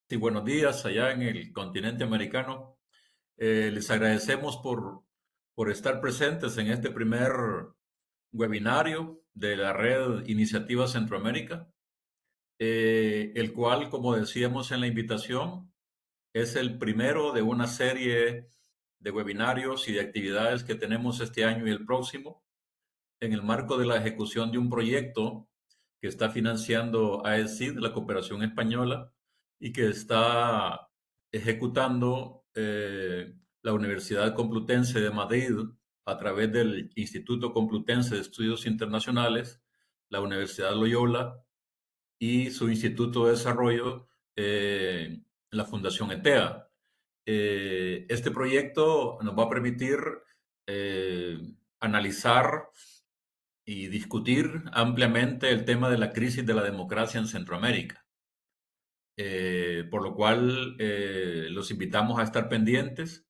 Sí, buenos días allá en el continente americano. Les agradecemos por estar presentes en este primer webinario de la red Iniciativa Centroamérica, el cual, como decíamos en la invitación, es el primero de una serie de webinarios y de actividades que tenemos este año y el próximo en el marco de la ejecución de un proyecto que está financiando AECID, la Cooperación Española, y que está ejecutando la Universidad Complutense de Madrid a través del Instituto Complutense de Estudios Internacionales, la Universidad Loyola y su Instituto de Desarrollo, la Fundación ETEA. Este proyecto nos va a permitir eh, analizar y discutir ampliamente el tema de la crisis de la democracia en Centroamérica. Por lo cual los invitamos a estar pendientes.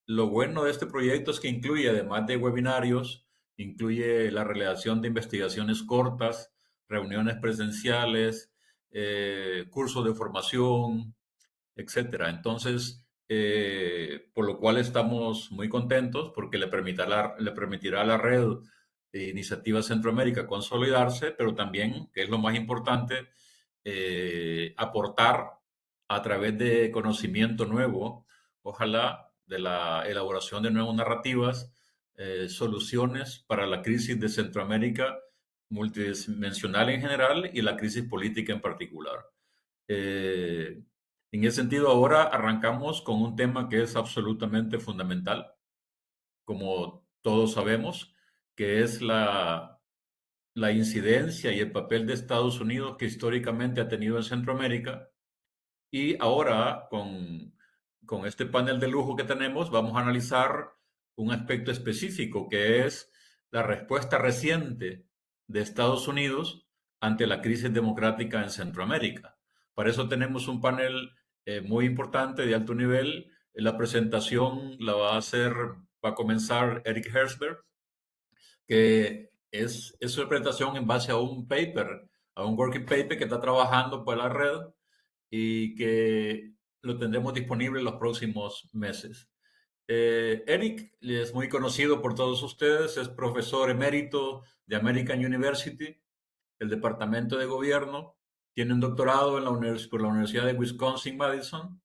Lo bueno de este proyecto es que incluye, además de webinarios, incluye la realización de investigaciones cortas, reuniones presenciales, cursos de formación, etcétera. Entonces, por lo cual estamos muy contentos porque le permitirá a la red de Iniciativa Centroamérica consolidarse, pero también, que es lo más importante, aportar a través de conocimiento nuevo, ojalá de la elaboración de nuevas narrativas, soluciones para la crisis de Centroamérica multidimensional en general y la crisis política en particular. Eh, en ese sentido, ahora arrancamos con un tema que es absolutamente fundamental, como todos sabemos, que es la incidencia y el papel de Estados Unidos que históricamente ha tenido en Centroamérica. Y ahora, con este panel de lujo que tenemos, vamos a analizar un aspecto específico, que es la respuesta reciente de Estados Unidos ante la crisis democrática en Centroamérica. Para eso tenemos un panel muy importante de alto nivel. La presentación la va a comenzar Eric Herzberg, que es su presentación en base a un paper, a un working paper que está trabajando por la red y que lo tendremos disponible en los próximos meses. Eric es muy conocido por todos ustedes, es profesor emérito de American University, el Departamento de Gobierno, tiene un doctorado en por la Universidad de Wisconsin-Madison,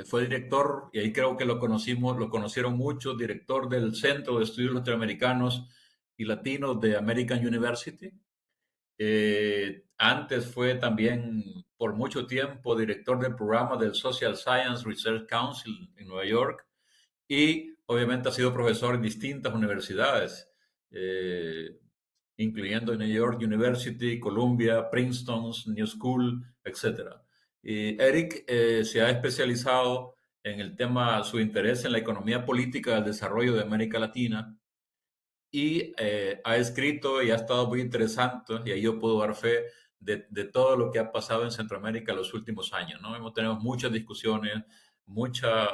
fue director, y ahí creo que lo conocieron muchos, director del Centro de Estudios Latinoamericanos y Latinos de American University. Antes fue también por mucho tiempo director del programa del Social Science Research Council en Nueva York y obviamente ha sido profesor en distintas universidades, eh, incluyendo New York University, Columbia, Princeton, New School, etcétera. Y Eric se ha especializado en el tema, su interés en la economía política del desarrollo de América Latina y ha escrito y ha estado muy interesante, y ahí yo puedo dar fe de todo lo que ha pasado en Centroamérica en los últimos años, ¿no? Hemos tenido muchas discusiones, mucha,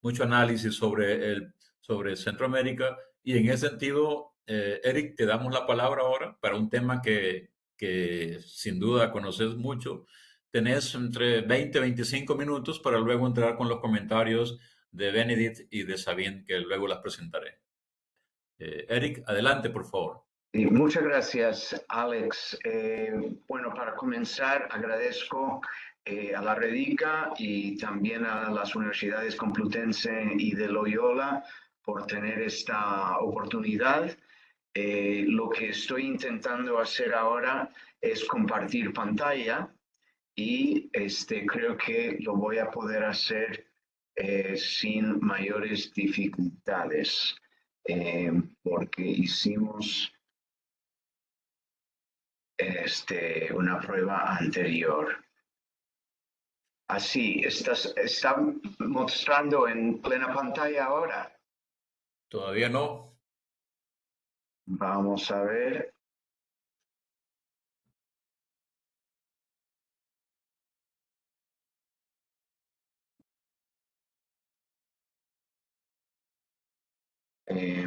mucho análisis sobre Centroamérica, y en ese sentido, Eric, te damos la palabra ahora para un tema que sin duda conoces mucho. Tenés entre 20 y 25 minutos para luego entrar con los comentarios de Benedict y de Sabine, que luego las presentaré. Eric, adelante, por favor. Muchas gracias, Alex. Bueno, para comenzar, agradezco a la Redica y también a las universidades Complutense y de Loyola por tener esta oportunidad. Lo que estoy intentando hacer ahora es compartir pantalla y creo que lo voy a poder hacer sin mayores dificultades, porque hicimos una prueba anterior. Así, está mostrando en plena pantalla ahora. Todavía no. Vamos a ver. Eh,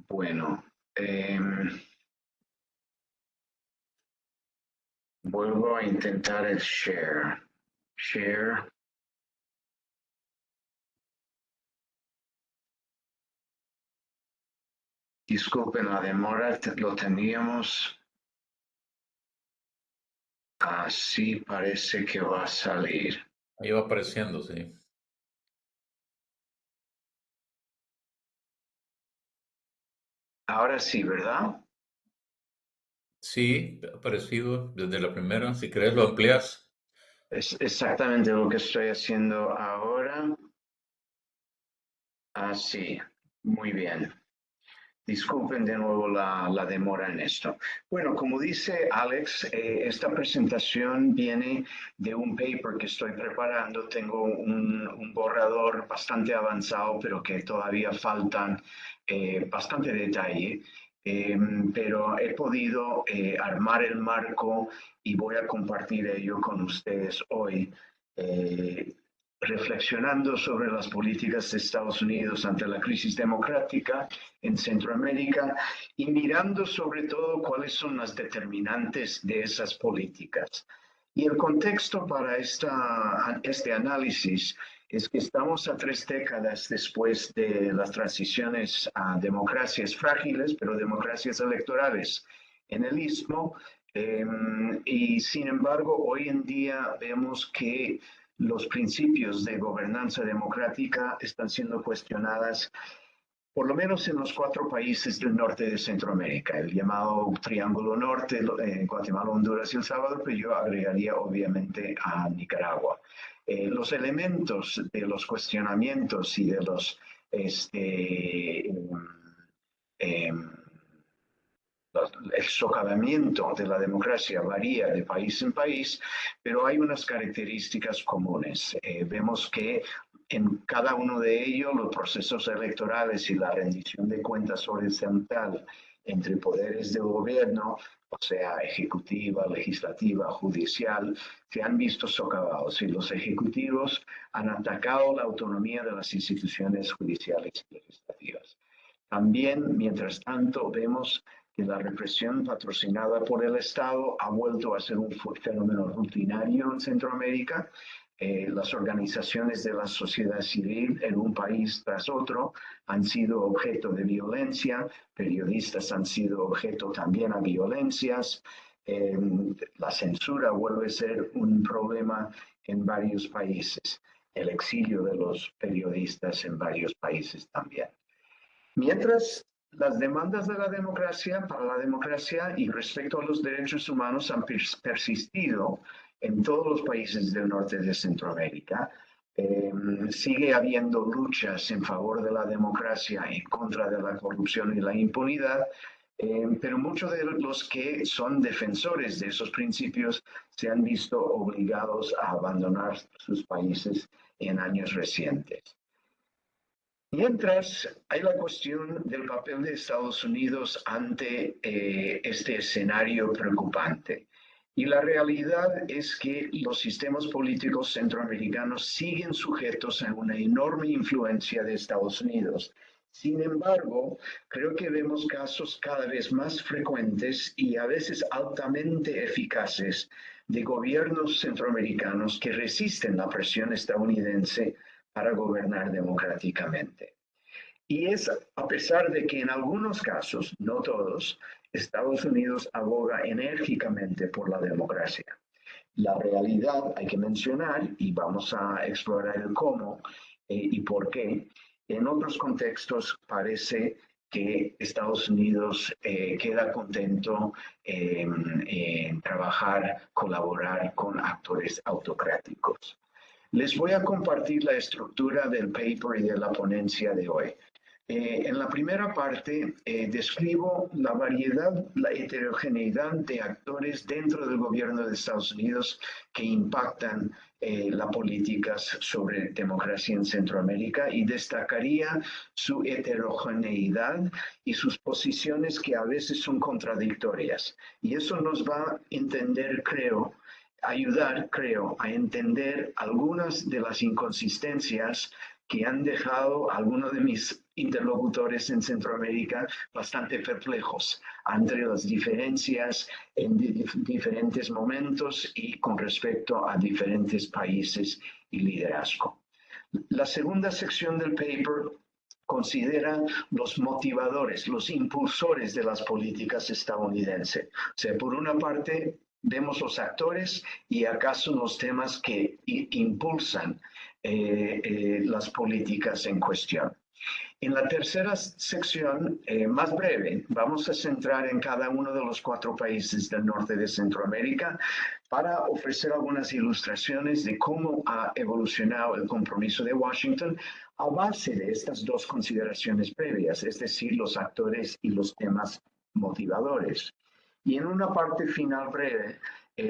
bueno, eh, Vuelvo a intentar el share. Share. Disculpen la demora, lo teníamos. Así parece que va a salir. Ahí va apareciendo, sí. Ahora sí, ¿verdad? Sí, ha aparecido desde la primera. Si querés lo amplias. Es exactamente lo que estoy haciendo ahora. Así, muy bien. Disculpen de nuevo la demora en esto. Bueno, como dice Alex, esta presentación viene de un paper que estoy preparando. Tengo un borrador bastante avanzado, pero que todavía faltan bastante detalle. Pero he podido armar el marco y voy a compartir ello con ustedes hoy. Eh, reflexionando sobre las políticas de Estados Unidos ante la crisis democrática en Centroamérica y mirando sobre todo cuáles son las determinantes de esas políticas. Y el contexto para este análisis es que estamos a 3 décadas después de las transiciones a democracias frágiles, pero democracias electorales en el Istmo, y sin embargo hoy en día vemos que los principios de gobernanza democrática están siendo cuestionadas por lo menos en los 4 países del norte de Centroamérica, el llamado Triángulo Norte, Guatemala, Honduras y El Salvador, pero yo agregaría obviamente a Nicaragua. Los elementos de los cuestionamientos y de los eh, el socavamiento de la democracia varía de país en país, pero hay unas características comunes. Vemos que en cada uno de ellos los procesos electorales y la rendición de cuentas horizontal entre poderes de gobierno, o sea, ejecutiva, legislativa, judicial, se han visto socavados y los ejecutivos han atacado la autonomía de las instituciones judiciales y legislativas. También, mientras tanto, vemos que la represión patrocinada por el Estado ha vuelto a ser un fenómeno rutinario en Centroamérica. Las organizaciones de la sociedad civil en un país tras otro han sido objeto de violencia, periodistas han sido objeto también a violencias. La censura vuelve a ser un problema en varios países, el exilio de los periodistas en varios países también. Mientras las demandas de la democracia para la democracia y respecto a los derechos humanos han persistido en todos los países del norte de Centroamérica, sigue habiendo luchas en favor de la democracia en contra de la corrupción y la impunidad, pero muchos de los que son defensores de esos principios se han visto obligados a abandonar sus países en años recientes. Mientras hay la cuestión del papel de Estados Unidos ante este escenario preocupante. Y la realidad es que los sistemas políticos centroamericanos siguen sujetos a una enorme influencia de Estados Unidos. Sin embargo, creo que vemos casos cada vez más frecuentes y a veces altamente eficaces de gobiernos centroamericanos que resisten la presión estadounidense para gobernar democráticamente. Y es a pesar de que en algunos casos, no todos, Estados Unidos aboga enérgicamente por la democracia. La realidad hay que mencionar, y vamos a explorar el cómo y por qué, en otros contextos parece que Estados Unidos queda contento en trabajar, colaborar con actores autocráticos. Les voy a compartir la estructura del paper y de la ponencia de hoy. En la primera parte describo la variedad, la heterogeneidad de actores dentro del gobierno de Estados Unidos que impactan las políticas sobre democracia en Centroamérica y destacaría su heterogeneidad y sus posiciones que a veces son contradictorias. Y eso nos va a entender, ayudar, creo, a entender algunas de las inconsistencias que han dejado a algunos de mis interlocutores en Centroamérica bastante perplejos entre las diferencias en diferentes momentos y con respecto a diferentes países y liderazgo. La segunda sección del paper considera los motivadores, los impulsores de las políticas estadounidenses. O sea, por una parte, vemos los actores y acaso los temas que impulsan las políticas en cuestión. En la tercera sección, más breve, vamos a centrar en cada uno de los 4 países del norte de Centroamérica para ofrecer algunas ilustraciones de cómo ha evolucionado el compromiso de Washington a base de estas 2 consideraciones previas, es decir, los actores y los temas motivadores. Y en una parte final breve,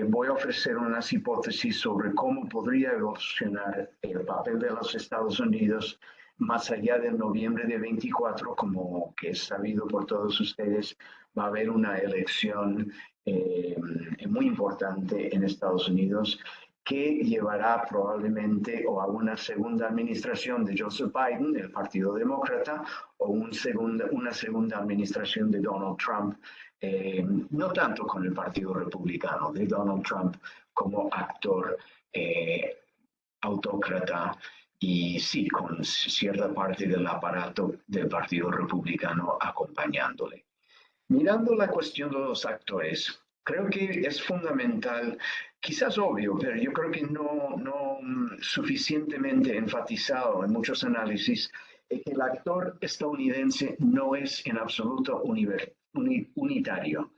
voy a ofrecer unas hipótesis sobre cómo podría evolucionar el papel de los Estados Unidos más allá del noviembre de 24, como que es sabido por todos ustedes, va a haber una elección muy importante en Estados Unidos que llevará probablemente o a una segunda administración de Joseph Biden, del Partido Demócrata, o una segunda administración de Donald Trump, no tanto con el Partido Republicano, de Donald Trump como actor autócrata y sí, con cierta parte del aparato del Partido Republicano acompañándole. Mirando la cuestión de los actores, creo que es fundamental, quizás obvio, pero yo creo que no suficientemente enfatizado en muchos análisis, que el actor estadounidense no es en absoluto unitario.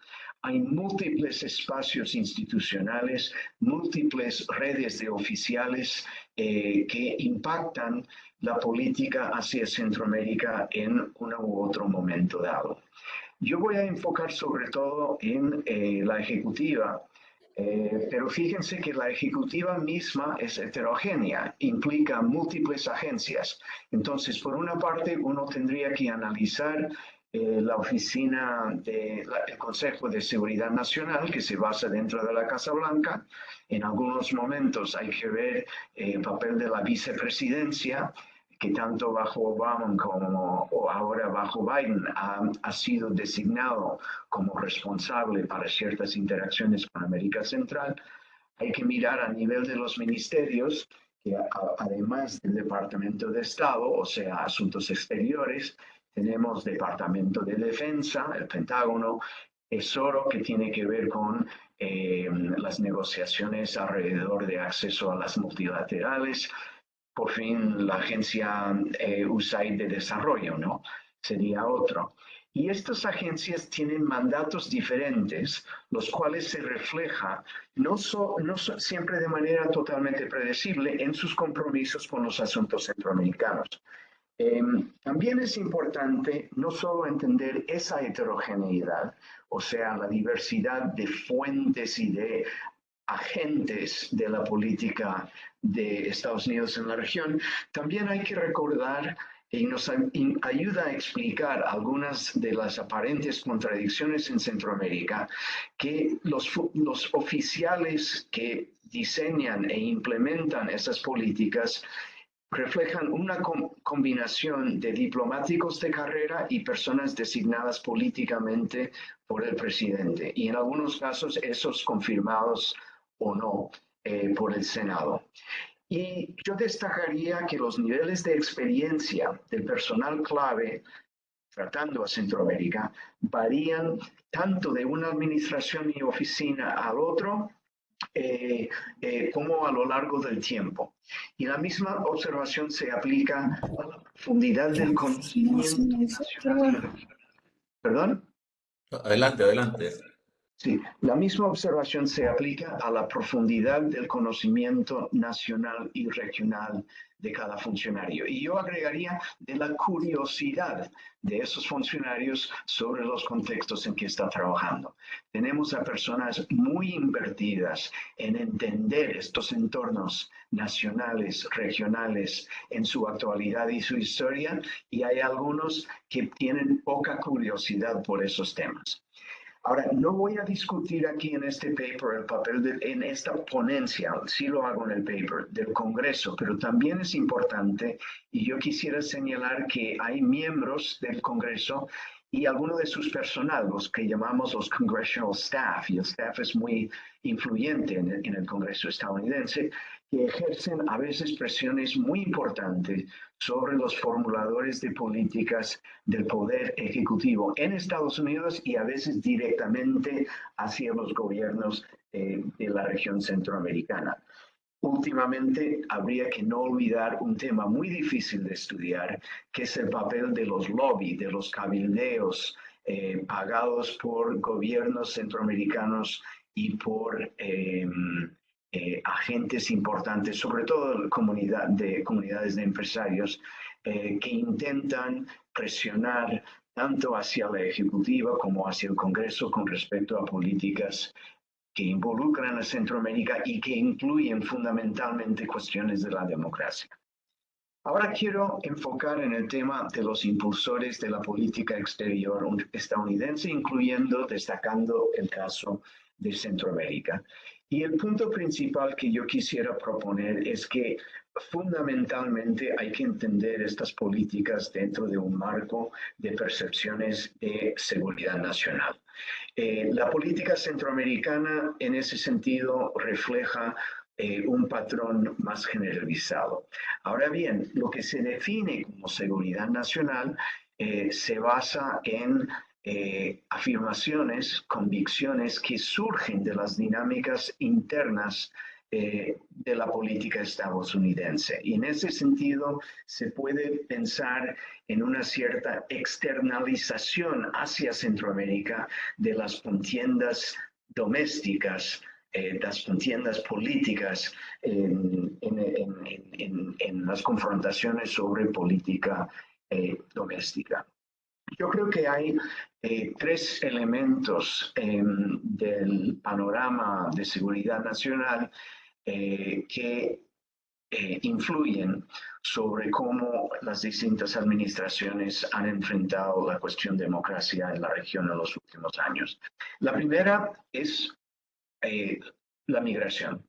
Hay múltiples espacios institucionales, múltiples redes de oficiales que impactan la política hacia Centroamérica en uno u otro momento dado. Yo voy a enfocar sobre todo en la ejecutiva, pero fíjense que la ejecutiva misma es heterogénea, implica múltiples agencias. Entonces, por una parte, uno tendría que analizar la oficina del Consejo de Seguridad Nacional, que se basa dentro de la Casa Blanca. En algunos momentos hay que ver el papel de la vicepresidencia, que tanto bajo Obama como ahora bajo Biden ha sido designado como responsable para ciertas interacciones con América Central. Hay que mirar a nivel de los ministerios, que además del Departamento de Estado, o sea, Asuntos Exteriores, tenemos Departamento de Defensa, el Pentágono, Tesoro, que tiene que ver con las negociaciones alrededor de acceso a las multilaterales, por fin la agencia USAID de desarrollo, ¿no? Sería otro. Y estas agencias tienen mandatos diferentes, los cuales se refleja no siempre de manera totalmente predecible en sus compromisos con los asuntos centroamericanos. También es importante no solo entender esa heterogeneidad, o sea, la diversidad de fuentes y de agentes de la política de Estados Unidos en la región, también hay que recordar y nos ayuda a explicar algunas de las aparentes contradicciones en Centroamérica, que los oficiales que diseñan e implementan esas políticas reflejan una combinación de diplomáticos de carrera y personas designadas políticamente por el presidente, y en algunos casos esos confirmados o no por el Senado. Y yo destacaría que los niveles de experiencia del personal clave tratando a Centroamérica varían tanto de una administración y oficina al otro, como a lo largo del tiempo. Y la misma observación se aplica a la profundidad del conocimiento nacional. ¿Perdón? Adelante, adelante. Sí, la misma observación se aplica a la profundidad del conocimiento nacional y regional de cada funcionario. Y yo agregaría de la curiosidad de esos funcionarios sobre los contextos en que está trabajando. Tenemos a personas muy invertidas en entender estos entornos nacionales, regionales, en su actualidad y su historia, y hay algunos que tienen poca curiosidad por esos temas. Ahora, no voy a discutir aquí en este paper el papel en esta ponencia, sí lo hago en el paper, del Congreso, pero también es importante, y yo quisiera señalar que hay miembros del Congreso y algunos de sus personal, los que llamamos los congressional staff, y el staff es muy influyente en el Congreso estadounidense, que ejercen a veces presiones muy importantes sobre los formuladores de políticas del poder ejecutivo en Estados Unidos y a veces directamente hacia los gobiernos de la región centroamericana. Últimamente, habría que no olvidar un tema muy difícil de estudiar, que es el papel de los lobbies, de los cabildeos pagados por gobiernos centroamericanos y por agentes importantes, sobre todo comunidades de empresarios, que intentan presionar tanto hacia la Ejecutiva como hacia el Congreso con respecto a políticas que involucran a Centroamérica y que incluyen fundamentalmente cuestiones de la democracia. Ahora quiero enfocar en el tema de los impulsores de la política exterior estadounidense, destacando el caso de Centroamérica. Y el punto principal que yo quisiera proponer es que fundamentalmente hay que entender estas políticas dentro de un marco de percepciones de seguridad nacional. La política centroamericana en ese sentido refleja un patrón más generalizado. Ahora bien, lo que se define como seguridad nacional se basa en afirmaciones, convicciones que surgen de las dinámicas internas de la política estadounidense. Y en ese sentido se puede pensar en una cierta externalización hacia Centroamérica de las contiendas domésticas, las contiendas políticas en las confrontaciones sobre política doméstica. Yo creo que hay tres elementos del panorama de seguridad nacional que influyen sobre cómo las distintas administraciones han enfrentado la cuestión de democracia en la región en los últimos años. La primera es la migración.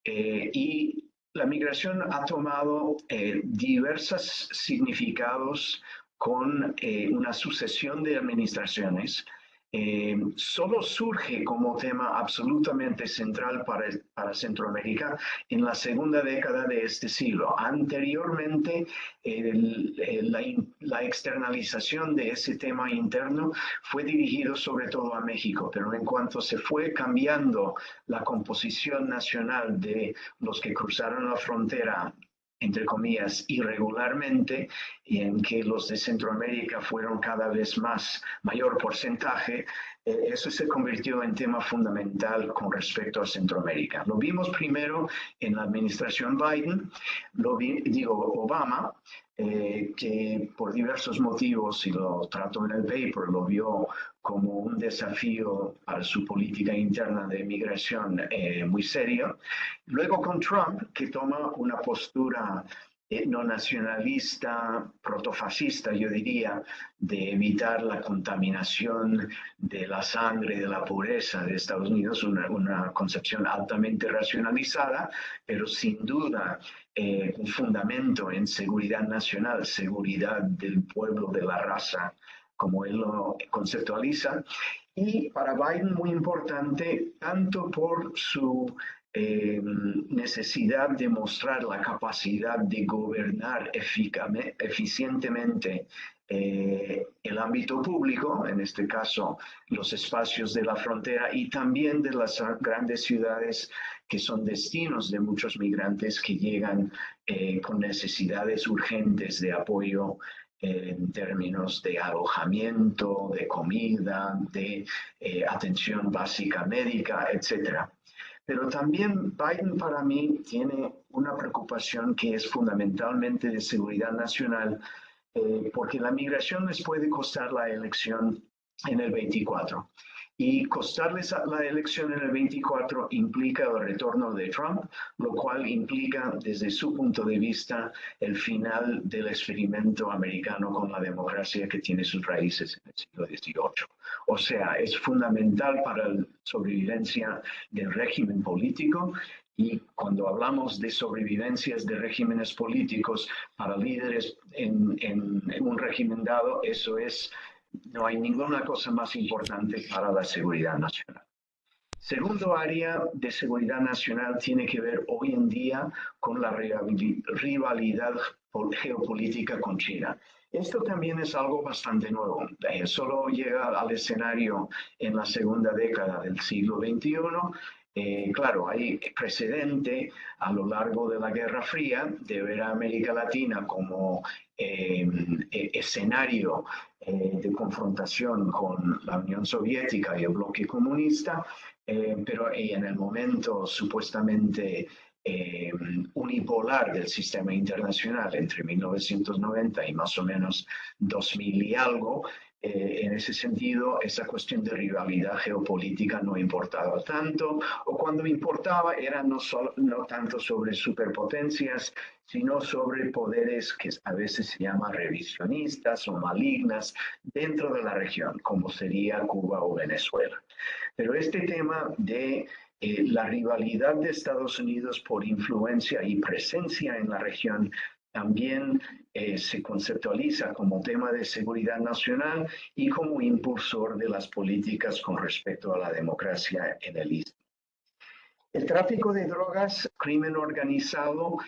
Y la migración ha tomado diversos significados con una sucesión de administraciones. Solo surge como tema absolutamente central para Centroamérica en la segunda década de este siglo. Anteriormente, la externalización de ese tema interno fue dirigido sobre todo a México, pero en cuanto se fue cambiando la composición nacional de los que cruzaron la frontera, entre comillas, irregularmente, y en que los de Centroamérica fueron cada vez mayor porcentaje, eso se convirtió en tema fundamental con respecto a Centroamérica. Lo vimos primero en la administración Biden, Obama, que por diversos motivos, y lo trato en el paper, lo vio como un desafío para su política interna de migración muy serio. Luego con Trump, que toma una postura no nacionalista, protofascista, yo diría, de evitar la contaminación de la sangre, de la pureza de Estados Unidos, una concepción altamente racionalizada, pero sin duda un fundamento en seguridad nacional, seguridad del pueblo, de la raza, como él lo conceptualiza. Y para Biden muy importante, tanto por su necesidad de mostrar la capacidad de gobernar eficientemente el ámbito público, en este caso los espacios de la frontera y también de las grandes ciudades que son destinos de muchos migrantes que llegan con necesidades urgentes de apoyo en términos de alojamiento, de comida, de atención básica médica, etcétera. Pero también Biden para mí tiene una preocupación que es fundamentalmente de seguridad nacional, porque la migración les puede costar la elección en el 24. Y costarles la elección en el 24 implica el retorno de Trump, lo cual implica, desde su punto de vista, el final del experimento americano con la democracia que tiene sus raíces en el siglo XVIII. O sea, es fundamental para la sobrevivencia del régimen político. Y cuando hablamos de sobrevivencias de regímenes políticos para líderes en un régimen dado, eso es, no hay ninguna cosa más importante para la seguridad nacional. Segundo área de seguridad nacional tiene que ver hoy en día con la rivalidad geopolítica con China. Esto también es algo bastante nuevo. Solo llega al escenario en la segunda década del siglo XXI. Claro, hay precedente a lo largo de la Guerra Fría de ver a América Latina como escenario de confrontación con la Unión Soviética y el bloque comunista, pero en el momento supuestamente unipolar del sistema internacional entre 1990 y más o menos 2000 y algo, en ese sentido, esa cuestión de rivalidad geopolítica no importaba tanto, o cuando importaba era no tanto sobre superpotencias, sino sobre poderes que a veces se llaman revisionistas o malignas dentro de la región, como sería Cuba o Venezuela. Pero este tema de la rivalidad de Estados Unidos por influencia y presencia en la región también se conceptualiza como tema de seguridad nacional y como impulsor de las políticas con respecto a la democracia en el Istmo. El tráfico de drogas, crimen organizado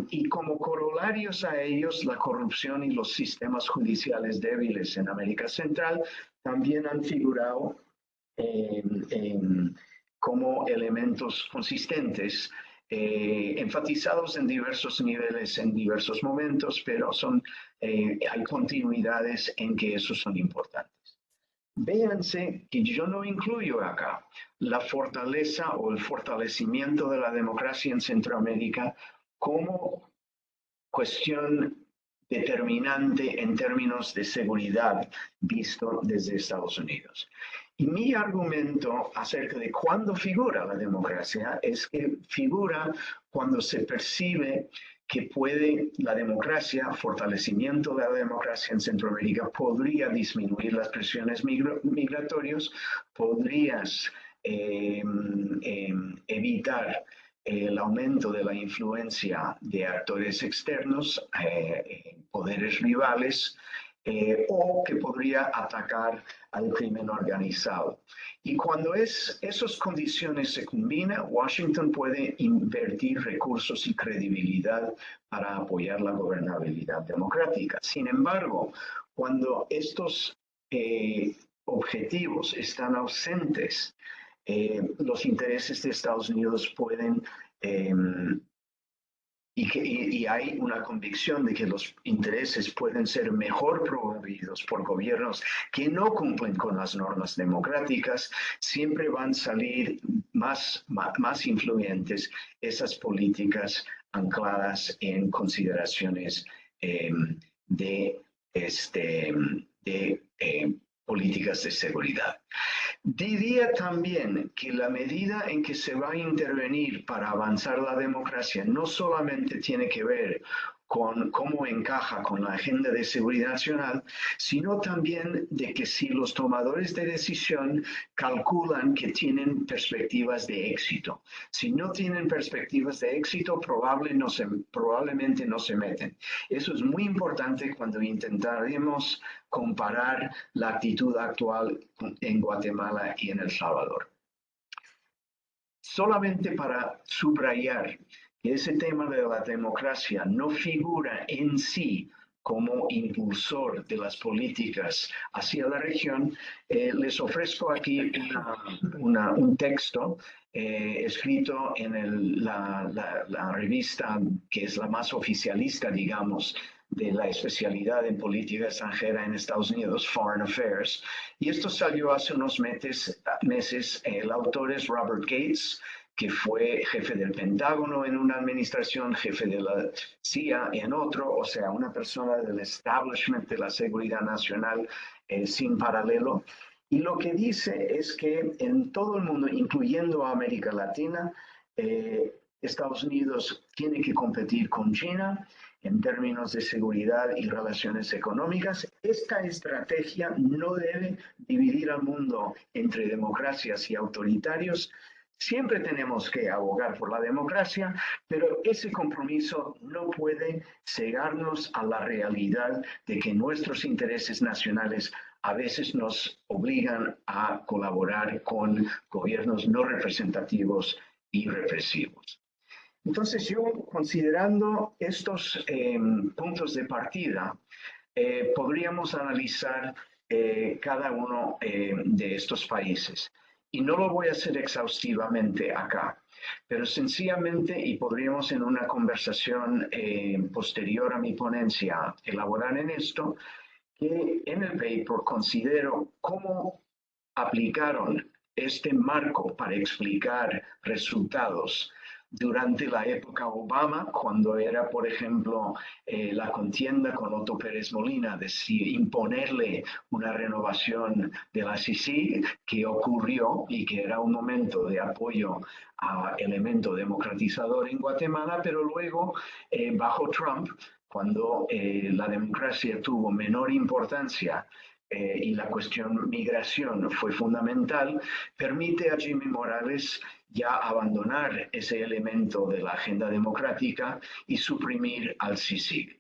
y como corolarios a ellos la corrupción y los sistemas judiciales débiles en América Central también han figurado como elementos consistentes, enfatizados en diversos niveles, en diversos momentos, pero hay continuidades en que esos son importantes. Véanse que yo no incluyo acá la fortaleza o el fortalecimiento de la democracia en Centroamérica como cuestión determinante en términos de seguridad visto desde Estados Unidos. Y mi argumento acerca de cuándo figura la democracia es que figura cuando se percibe que puede la democracia, fortalecimiento de la democracia en Centroamérica, podría disminuir las presiones migratorias, podrías evitar el aumento de la influencia de actores externos, poderes rivales, o que podría atacar al crimen organizado. Y cuando esas condiciones se combinan, Washington puede invertir recursos y credibilidad para apoyar la gobernabilidad democrática. Sin embargo, cuando estos objetivos están ausentes, los intereses de Estados Unidos pueden y hay una convicción de que los intereses pueden ser mejor promovidos por gobiernos que no cumplen con las normas democráticas, siempre van a salir más influyentes esas políticas ancladas en consideraciones de políticas de seguridad. Diría también que la medida en que se va a intervenir para avanzar la democracia no solamente tiene que ver con cómo encaja con la agenda de seguridad nacional, sino también de que si los tomadores de decisión calculan que tienen perspectivas de éxito. Si no tienen perspectivas de éxito, probablemente no se meten. Eso es muy importante cuando intentaremos comparar la actitud actual en Guatemala y en El Salvador. Solamente para subrayar que ese tema de la democracia no figura en sí como impulsor de las políticas hacia la región, les ofrezco aquí un texto escrito en la revista que es la más oficialista, digamos, de la especialidad en política extranjera en Estados Unidos, Foreign Affairs. Y esto salió hace unos meses. El autor es Robert Gates, que fue jefe del Pentágono en una administración, jefe de la CIA en otro, o sea, una persona del establishment de la seguridad nacional sin paralelo. Y lo que dice es que en todo el mundo, incluyendo a América Latina, Estados Unidos tiene que competir con China en términos de seguridad y relaciones económicas. Esta estrategia no debe dividir al mundo entre democracias y autoritarios. Siempre tenemos que abogar por la democracia, pero ese compromiso no puede cegarnos a la realidad de que nuestros intereses nacionales a veces nos obligan a colaborar con gobiernos no representativos y represivos. Entonces yo, considerando estos puntos de partida, podríamos analizar cada uno de estos países. Y no lo voy a hacer exhaustivamente acá, pero sencillamente, y podríamos en una conversación posterior a mi ponencia elaborar en esto, que en el paper considero cómo aplicaron este marco para explicar resultados durante la época Obama, cuando era, por ejemplo, la contienda con Otto Pérez Molina de si imponerle una renovación de la CICIG, que ocurrió y que era un momento de apoyo a elemento democratizador en Guatemala, pero luego, bajo Trump, cuando la democracia tuvo menor importancia y la cuestión migración fue fundamental, permite a Jimmy Morales ya abandonar ese elemento de la agenda democrática y suprimir al CICIG.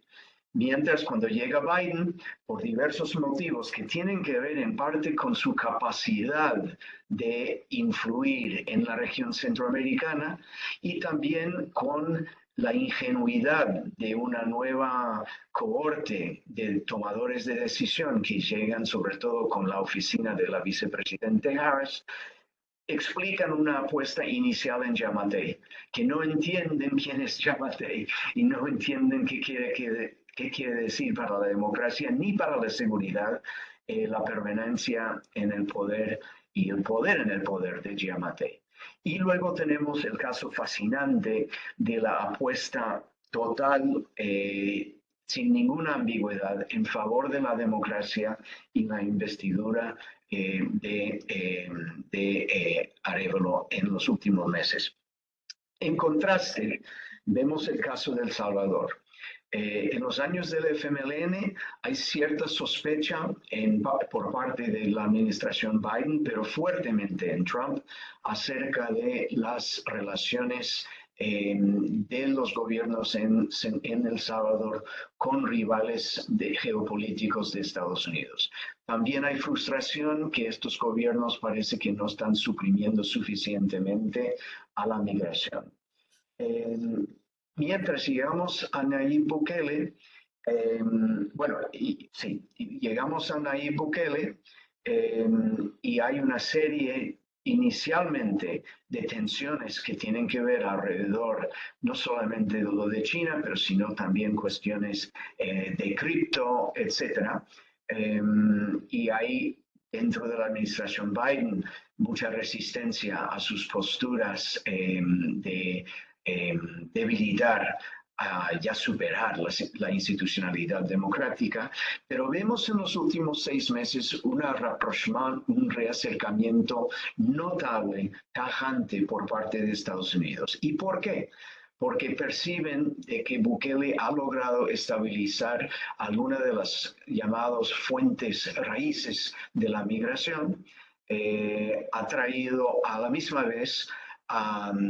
Mientras cuando llega Biden, por diversos motivos que tienen que ver en parte con su capacidad de influir en la región centroamericana y también con la ingenuidad de una nueva cohorte de tomadores de decisión que llegan sobre todo con la oficina de la vicepresidente Harris, explican una apuesta inicial en Yamatei, que no entienden quién es Yamatei y no entienden qué quiere decir para la democracia ni para la seguridad la permanencia en el poder y el poder en el poder de Yamatei. Y luego tenemos el caso fascinante de la apuesta total, sin ninguna ambigüedad, en favor de la democracia y la investidura de Arévalo en los últimos meses. En contraste, vemos el caso de El Salvador. En los años del FMLN hay cierta sospecha por parte de la administración Biden, pero fuertemente en Trump, acerca de las relaciones de los gobiernos en El Salvador con rivales geopolíticos de Estados Unidos. También hay frustración que estos gobiernos parece que no están suprimiendo suficientemente a la migración. Mientras llegamos a Nayib Bukele, llegamos a Nayib Bukele y hay una serie inicialmente de tensiones que tienen que ver alrededor no solamente de lo de China, pero sino también cuestiones de cripto, etc. Y hay dentro de la administración Biden mucha resistencia a sus posturas de debilitar, ya superar la institucionalidad democrática, pero vemos en los últimos 6 meses un reacercamiento notable, tajante por parte de Estados Unidos. ¿Y por qué? Porque perciben de que Bukele ha logrado estabilizar algunas de las llamadas fuentes raíces de la migración, ha traído a la misma vez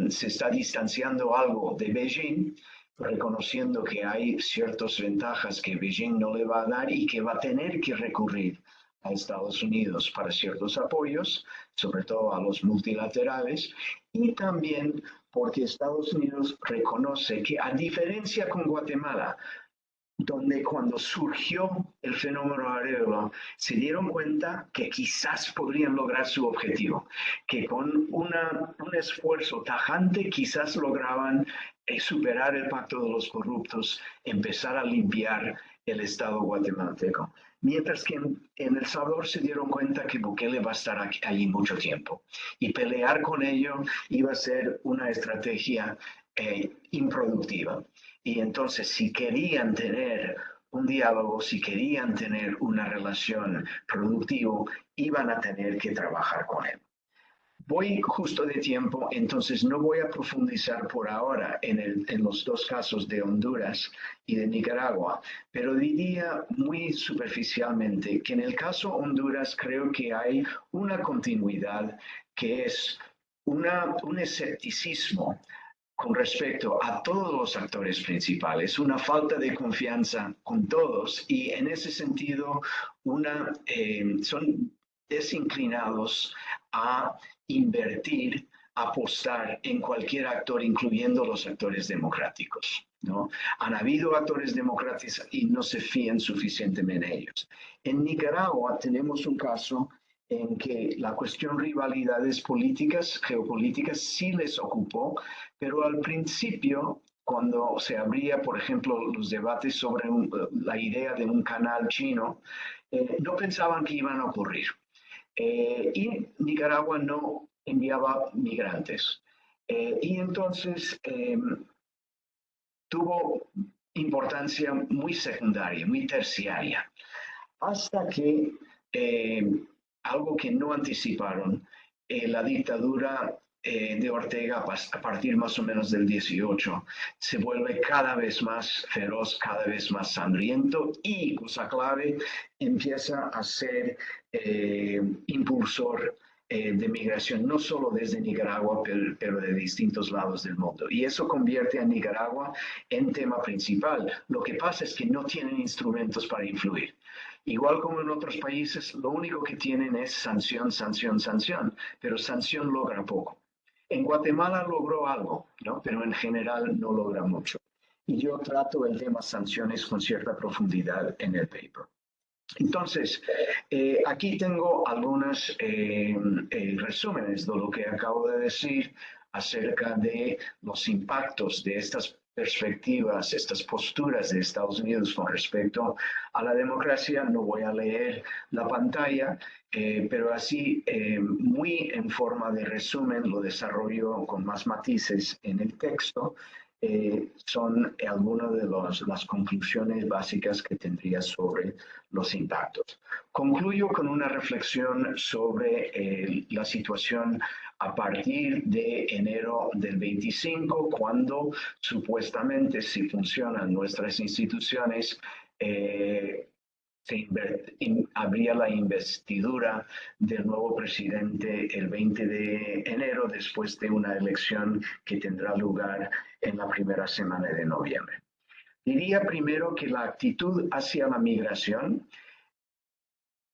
se está distanciando algo de Beijing, reconociendo que hay ciertas ventajas que Beijing no le va a dar y que va a tener que recurrir a Estados Unidos para ciertos apoyos, sobre todo a los multilaterales, y también porque Estados Unidos reconoce que, a diferencia con Guatemala, donde cuando surgió el fenómeno Arévalo se dieron cuenta que quizás podrían lograr su objetivo, que con un esfuerzo tajante quizás lograban superar el pacto de los corruptos, empezar a limpiar el Estado guatemalteco. Mientras que en El Salvador se dieron cuenta que Bukele va a estar allí mucho tiempo y pelear con ello iba a ser una estrategia improductiva. Y entonces, si querían tener un diálogo, si querían tener una relación productiva, iban a tener que trabajar con él. Voy justo de tiempo, entonces no voy a profundizar por ahora en los dos casos de Honduras y de Nicaragua, pero diría muy superficialmente que en el caso Honduras creo que hay una continuidad que es un escepticismo con respecto a todos los actores principales, una falta de confianza con todos y en ese sentido son desinclinados a invertir, apostar en cualquier actor, incluyendo los actores democráticos, ¿no? Han habido actores democráticos y no se fían suficientemente en ellos. En Nicaragua tenemos un caso en que la cuestión rivalidades políticas, geopolíticas, sí les ocupó, pero al principio, cuando se abría, por ejemplo, los debates sobre la idea de un canal chino, no pensaban que iban a ocurrir. Y Nicaragua no enviaba migrantes. Y entonces tuvo importancia muy secundaria, muy terciaria, hasta que algo que no anticiparon, la dictadura de Ortega a partir más o menos del 18 se vuelve cada vez más feroz, cada vez más sangriento y, cosa clave, empieza a ser impulsor de migración, no solo desde Nicaragua, pero de distintos lados del mundo. Y eso convierte a Nicaragua en tema principal. Lo que pasa es que no tienen instrumentos para influir. Igual como en otros países, lo único que tienen es sanción, sanción, sanción, pero sanción logra poco. En Guatemala logró algo, ¿no? Pero en general no logra mucho. Y yo trato el tema sanciones con cierta profundidad en el paper. Entonces, aquí tengo algunos resúmenes de lo que acabo de decir acerca de los impactos de estas perspectivas, estas posturas de Estados Unidos con respecto a la democracia. No voy a leer la pantalla, pero así, muy en forma de resumen, lo desarrollo con más matices en el texto. Son algunas de las conclusiones básicas que tendría sobre los impactos. Concluyo con una reflexión sobre la situación a partir de enero del 25, cuando supuestamente, si funcionan nuestras instituciones, habría la investidura del nuevo presidente el 20 de enero, después de una elección que tendrá lugar en la primera semana de noviembre. Diría primero que la actitud hacia la migración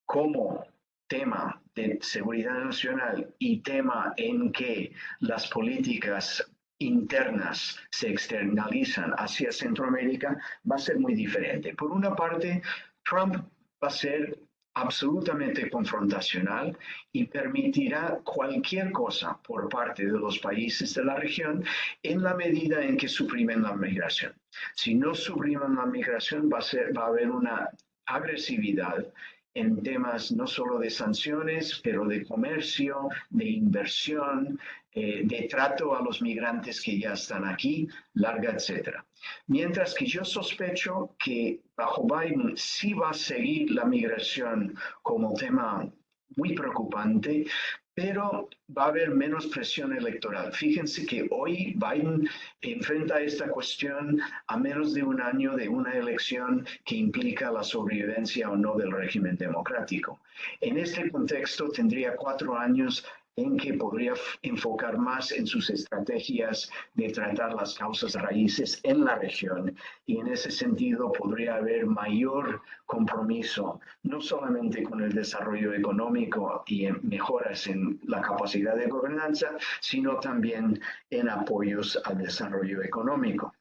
como tema de seguridad nacional y tema en que las políticas internas se externalizan hacia Centroamérica va a ser muy diferente. Por una parte, Trump va a ser absolutamente confrontacional y permitirá cualquier cosa por parte de los países de la región en la medida en que suprimen la migración. Si no suprimen la migración, va a haber una agresividad en temas no solo de sanciones, pero de comercio, de inversión, de trato a los migrantes que ya están aquí, larga, etcétera. Mientras que yo sospecho que bajo Biden sí va a seguir la migración como tema muy preocupante, pero va a haber menos presión electoral. Fíjense que hoy Biden enfrenta esta cuestión a menos de un año de una elección que implica la sobrevivencia o no del régimen democrático. En este contexto tendría 4 años en que podría enfocar más en sus estrategias de tratar las causas raíces en la región, y en ese sentido podría haber mayor compromiso, no solamente con el desarrollo económico y en mejoras en la capacidad de gobernanza, sino también en apoyos al desarrollo económico.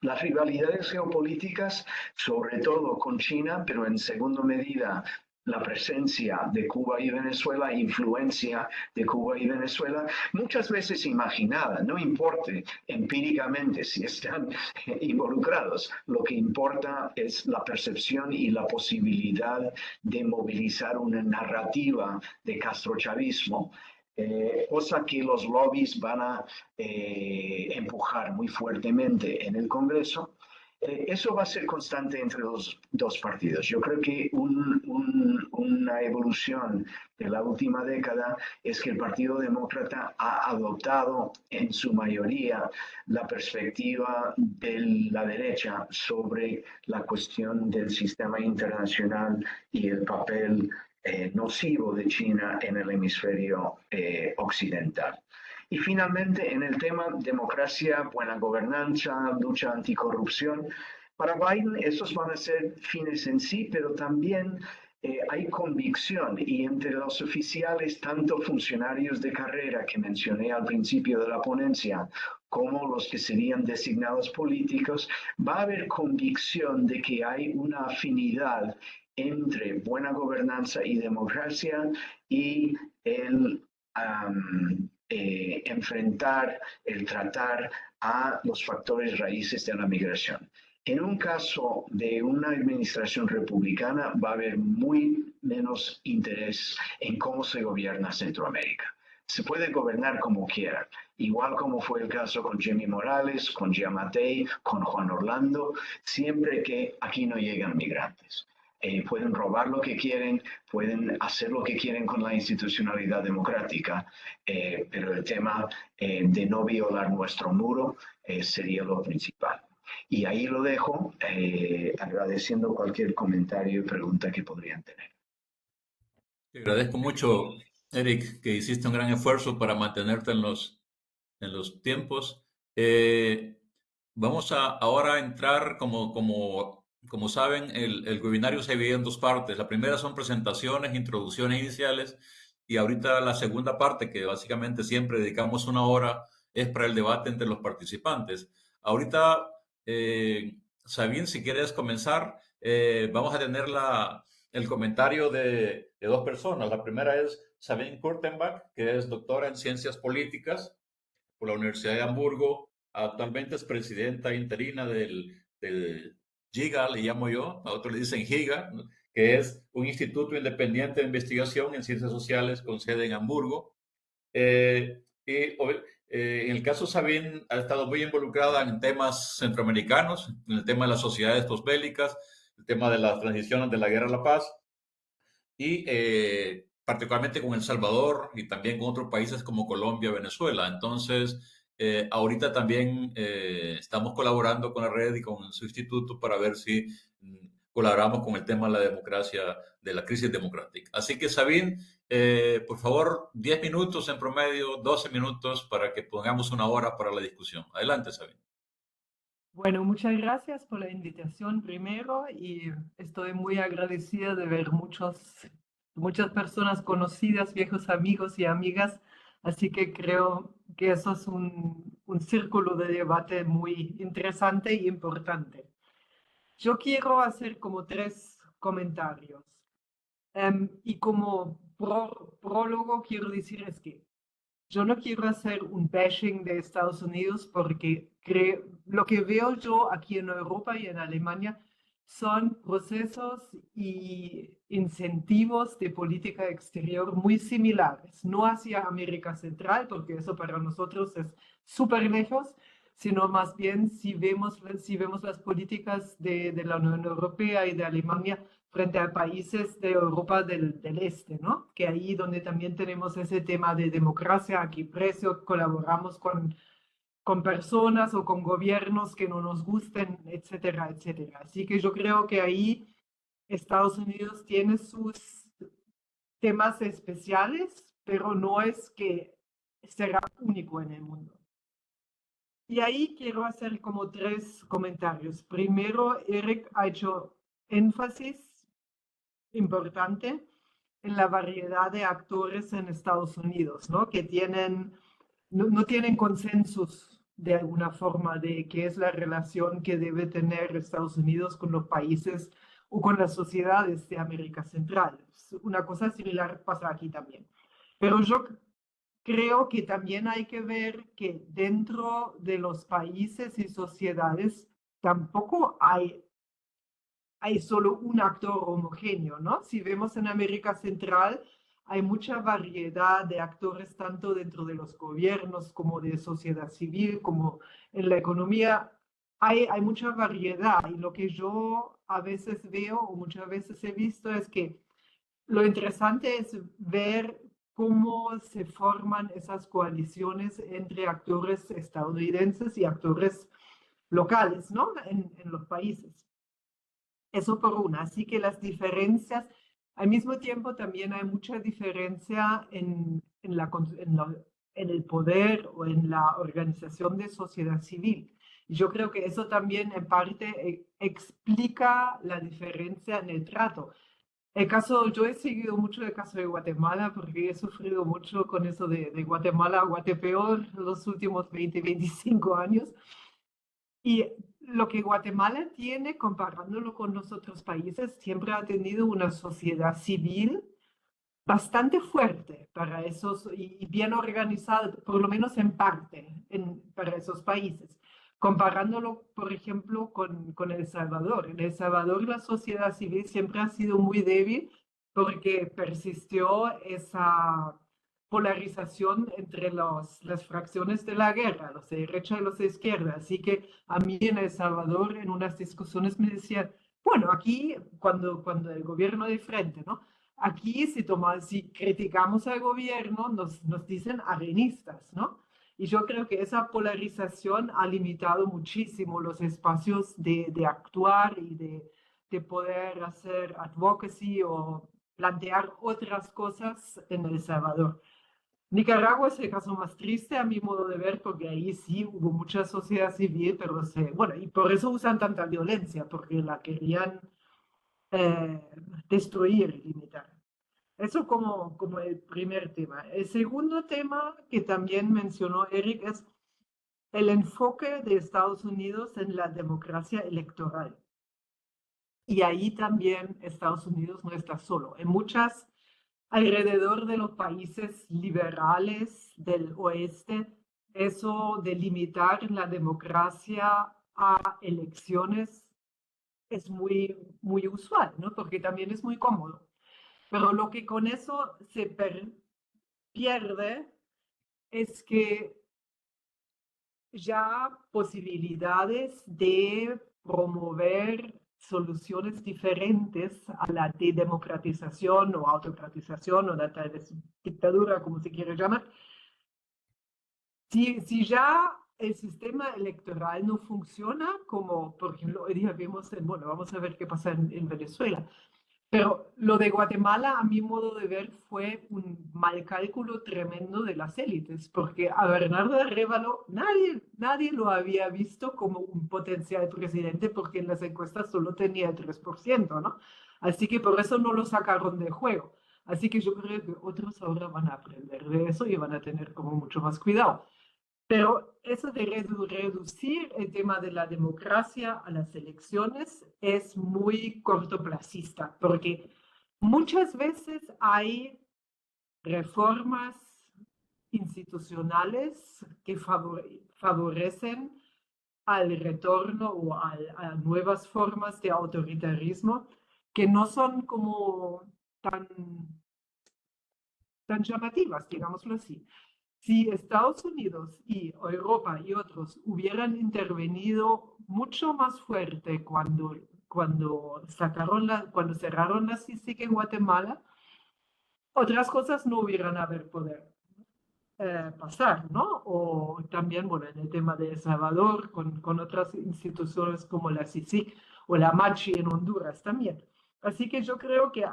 Las rivalidades geopolíticas, sobre todo con China, pero en segunda medida la presencia de Cuba y Venezuela, influencia de Cuba y Venezuela, muchas veces imaginada, no importa empíricamente si están involucrados, lo que importa es la percepción y la posibilidad de movilizar una narrativa de castrochavismo, cosa que los lobbies van a empujar muy fuertemente en el Congreso. Eso va a ser constante entre los dos partidos. Yo creo que una evolución de la última década es que el Partido Demócrata ha adoptado en su mayoría la perspectiva de la derecha sobre la cuestión del sistema internacional y el papel nocivo de China en el hemisferio occidental. Y finalmente, en el tema democracia, buena gobernanza, lucha anticorrupción, para Biden esos van a ser fines en sí, pero también hay convicción y entre los oficiales, tanto funcionarios de carrera que mencioné al principio de la ponencia, como los que serían designados políticos, va a haber convicción de que hay una afinidad entre buena gobernanza y democracia y el enfrentar, el tratar a los factores raíces de la migración. En un caso de una administración republicana va a haber muy menos interés en cómo se gobierna Centroamérica. Se puede gobernar como quiera, igual como fue el caso con Jimmy Morales, con Giammattei, con Juan Orlando, siempre que aquí no llegan migrantes. Pueden robar lo que quieren, pueden hacer lo que quieren con la institucionalidad democrática, pero el tema de no violar nuestro muro sería lo principal. Y ahí lo dejo, agradeciendo cualquier comentario y pregunta que podrían tener. Te agradezco mucho, Eric, que hiciste un gran esfuerzo para mantenerte en los tiempos. Eh, Vamos a ahora a entrar, como saben, el webinario se divide en dos partes. La primera son presentaciones, introducciones iniciales, y ahorita la segunda parte, que básicamente siempre dedicamos una hora, es para el debate entre los participantes. Ahorita, Sabine, si quieres comenzar, vamos a tener el comentario de dos personas. La primera es Sabine Kurtenbach, que es doctora en ciencias políticas por la Universidad de Hamburgo. Actualmente es presidenta interina del GIGA, le llamo yo, a otros le dicen GIGA, ¿no? Que es un instituto independiente de investigación en ciencias sociales con sede en Hamburgo. En el caso Sabine ha estado muy involucrada en temas centroamericanos, en el tema de las sociedades posbélicas, el tema de las transiciones de la guerra a la paz y particularmente con El Salvador y también con otros países como Colombia, Venezuela. Entonces, ahorita también estamos colaborando con la red y con su instituto para ver si colaboramos con el tema de la democracia, de la crisis democrática. Así que, Sabine, por favor, 10 minutos en promedio, 12 minutos para que pongamos una hora para la discusión. Adelante, Sabine. Bueno, muchas gracias por la invitación primero y estoy muy agradecida de ver muchas personas conocidas, viejos amigos y amigas, así que creo que eso es un círculo de debate muy interesante y importante. Yo quiero hacer como tres comentarios y como prólogo quiero decir es que yo no quiero hacer un bashing de Estados Unidos porque lo que veo yo aquí en Europa y en Alemania son procesos y incentivos de política exterior muy similares, no hacia América Central, porque eso para nosotros es súper lejos, sino más bien si vemos las políticas de la Unión Europea y de Alemania frente a países de Europa del Este, ¿no? Que ahí donde también tenemos ese tema de democracia, aquí precio, colaboramos con personas o con gobiernos que no nos gusten, etcétera, etcétera. Así que yo creo que ahí Estados Unidos tiene sus temas especiales, pero no es que será único en el mundo. Y ahí quiero hacer como tres comentarios. Primero, Eric ha hecho énfasis importante en la variedad de actores en Estados Unidos, ¿no? Que no tienen consensos de alguna forma de qué es la relación que debe tener Estados Unidos con los países o con las sociedades de América Central. Una cosa similar pasa aquí también. Pero yo creo que también hay que ver que dentro de los países y sociedades tampoco hay solo un actor homogéneo, ¿no? Si vemos en América Central, hay mucha variedad de actores, tanto dentro de los gobiernos como de sociedad civil, como en la economía. hay mucha variedad y lo que yo a veces veo o muchas veces he visto es que lo interesante es ver cómo se forman esas coaliciones entre actores estadounidenses y actores locales, ¿no? En los países. Eso por una. Así que las diferencias, al mismo tiempo también hay mucha diferencia en el poder o en la organización de sociedad civil. Y yo creo que eso también en parte explica la diferencia en el trato. Yo he seguido mucho el caso de Guatemala porque he sufrido mucho con eso de Guatemala a Guatepeor los últimos 20, 25 años. Y lo que Guatemala tiene, comparándolo con los otros países, siempre ha tenido una sociedad civil bastante fuerte para esos y bien organizada, por lo menos en parte, para esos países. Comparándolo, por ejemplo, con El Salvador. En El Salvador la sociedad civil siempre ha sido muy débil porque persistió esa polarización entre las fracciones de la guerra, los de derecha y los de izquierda. Así que a mí en El Salvador, en unas discusiones me decían, bueno, aquí cuando el gobierno de frente, ¿no? Aquí si criticamos al gobierno, nos dicen arenistas, ¿no? Y yo creo que esa polarización ha limitado muchísimo los espacios de actuar y de poder hacer advocacy o plantear otras cosas en El Salvador. Nicaragua es el caso más triste a mi modo de ver, porque ahí sí hubo mucha sociedad civil, pero bueno, y por eso usan tanta violencia, porque la querían eh, destruir y limitar. Eso como el primer tema. El segundo tema que también mencionó Eric es el enfoque de Estados Unidos en la democracia electoral. Y ahí también Estados Unidos no está solo. En alrededor de los países liberales del oeste, eso de limitar la democracia a elecciones es muy, muy usual, ¿no? Porque también es muy cómodo. Pero lo que con eso se pierde es que ya posibilidades de promover soluciones diferentes a la de democratización o autocratización o la tal vez dictadura, como se quiere llamar. Si ya el sistema electoral no funciona, como por ejemplo hoy día vemos, bueno, vamos a ver qué pasa en Venezuela, pero lo de Guatemala, a mi modo de ver, fue un mal cálculo tremendo de las élites, porque a Bernardo Arévalo nadie lo había visto como un potencial presidente, porque en las encuestas solo tenía el 3%, ¿no? Así que por eso no lo sacaron de juego. Así que yo creo que otros ahora van a aprender de eso y van a tener como mucho más cuidado. Pero eso de reducir el tema de la democracia a las elecciones es muy cortoplacista, porque muchas veces hay reformas institucionales que favorecen al retorno o a nuevas formas de autoritarismo que no son como tan llamativas, digámoslo así. Si Estados Unidos y Europa y otros hubieran intervenido mucho más fuerte cuando cerraron la CICIG en Guatemala, otras cosas no hubieran poder pasar, ¿no? O también, bueno, en el tema de El Salvador, con otras instituciones como la CICIG o la MACHI en Honduras también. Así que yo creo que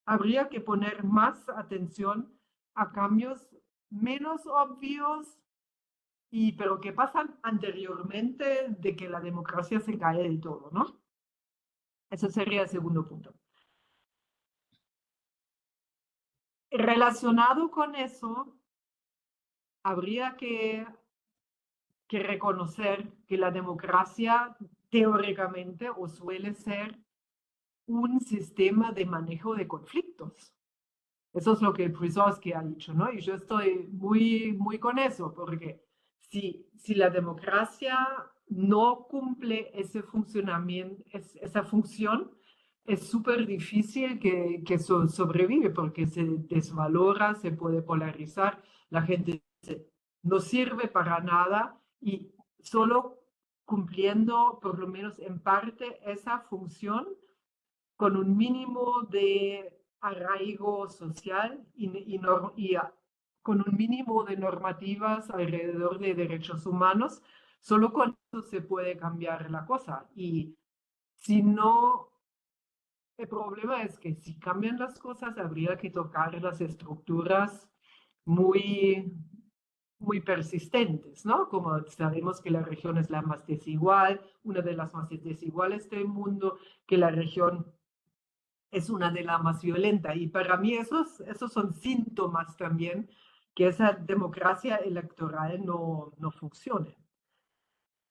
habría que poner más atención a cambios menos obvios, pero que pasan anteriormente de que la democracia se cae del todo, ¿no? Ese sería el segundo punto. Relacionado con eso, habría que reconocer que la democracia teóricamente o suele ser un sistema de manejo de conflictos. Eso es lo que Prusovsky ha dicho, ¿no? Y yo estoy muy, muy con eso, porque si la democracia no cumple ese funcionamiento, esa función, es súper difícil que sobrevive, porque se desvalora, se puede polarizar, la gente no sirve para nada y solo cumpliendo por lo menos en parte esa función con un mínimo de arraigo social con un mínimo de normativas alrededor de derechos humanos. Solo con eso se puede cambiar la cosa. Y si no, el problema es que si cambian las cosas, habría que tocar las estructuras muy, muy persistentes, ¿no? Como sabemos que la región es la más desigual, una de las más desiguales del mundo, que la región es una de las más violentas. Y para mí esos son síntomas también que esa democracia electoral no funcione.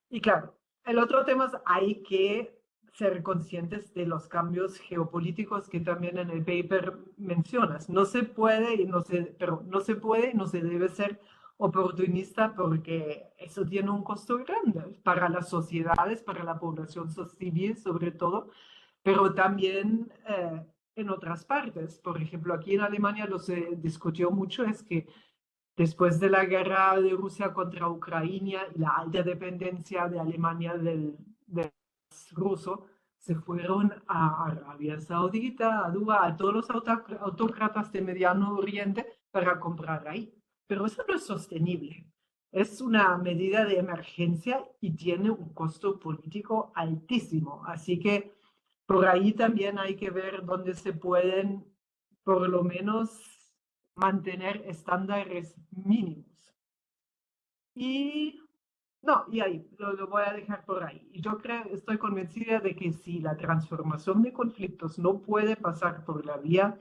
Y claro, el otro tema es hay que ser conscientes de los cambios geopolíticos que también en el paper mencionas. No se puede y no se puede y no se debe ser oportunista porque eso tiene un costo grande para las sociedades, para la población civil sobre todo, pero también en otras partes. Por ejemplo, aquí en Alemania lo se discutió mucho, es que después de la guerra de Rusia contra Ucrania y la alta dependencia de Alemania del ruso, se fueron a Arabia Saudita, a Dubái, a todos los autócratas de Mediano Oriente para comprar ahí. Pero eso no es sostenible. Es una medida de emergencia y tiene un costo político altísimo. Así que por ahí también hay que ver dónde se pueden, por lo menos, mantener estándares mínimos. Y no, y ahí lo voy a dejar por ahí. Y yo estoy convencida de que si la transformación de conflictos no puede pasar por la vía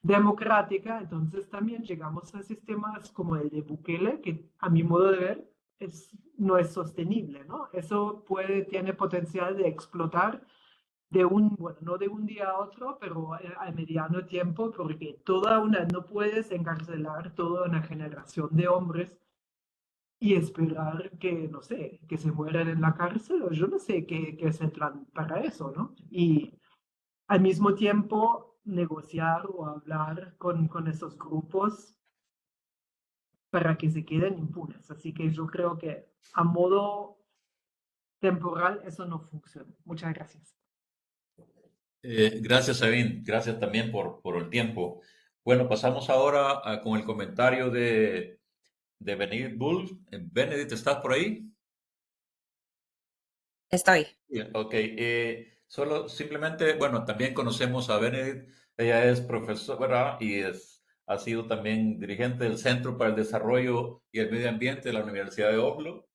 democrática, entonces también llegamos a sistemas como el de Bukele, que a mi modo de ver no es sostenible, ¿no? Eso tiene potencial de explotar bueno, no de un día a otro, pero a mediano tiempo, porque no puedes encarcelar toda una generación de hombres y esperar que, no sé, que se mueran en la cárcel, o yo no sé qué es el plan para eso, ¿no? Y al mismo tiempo negociar o hablar con esos grupos para que se queden impunes. Así que yo creo que a modo temporal eso no funciona. Muchas gracias. Gracias, Sabine. Gracias también por el tiempo. Bueno, pasamos ahora con el comentario de Benedict Bull. Benedict, ¿estás por ahí? Estoy. Ok. Solo simplemente, bueno, también conocemos a Benedict. Ella es profesora y ha sido también dirigente del Centro para el Desarrollo y el Medio Ambiente de la Universidad de Oslo.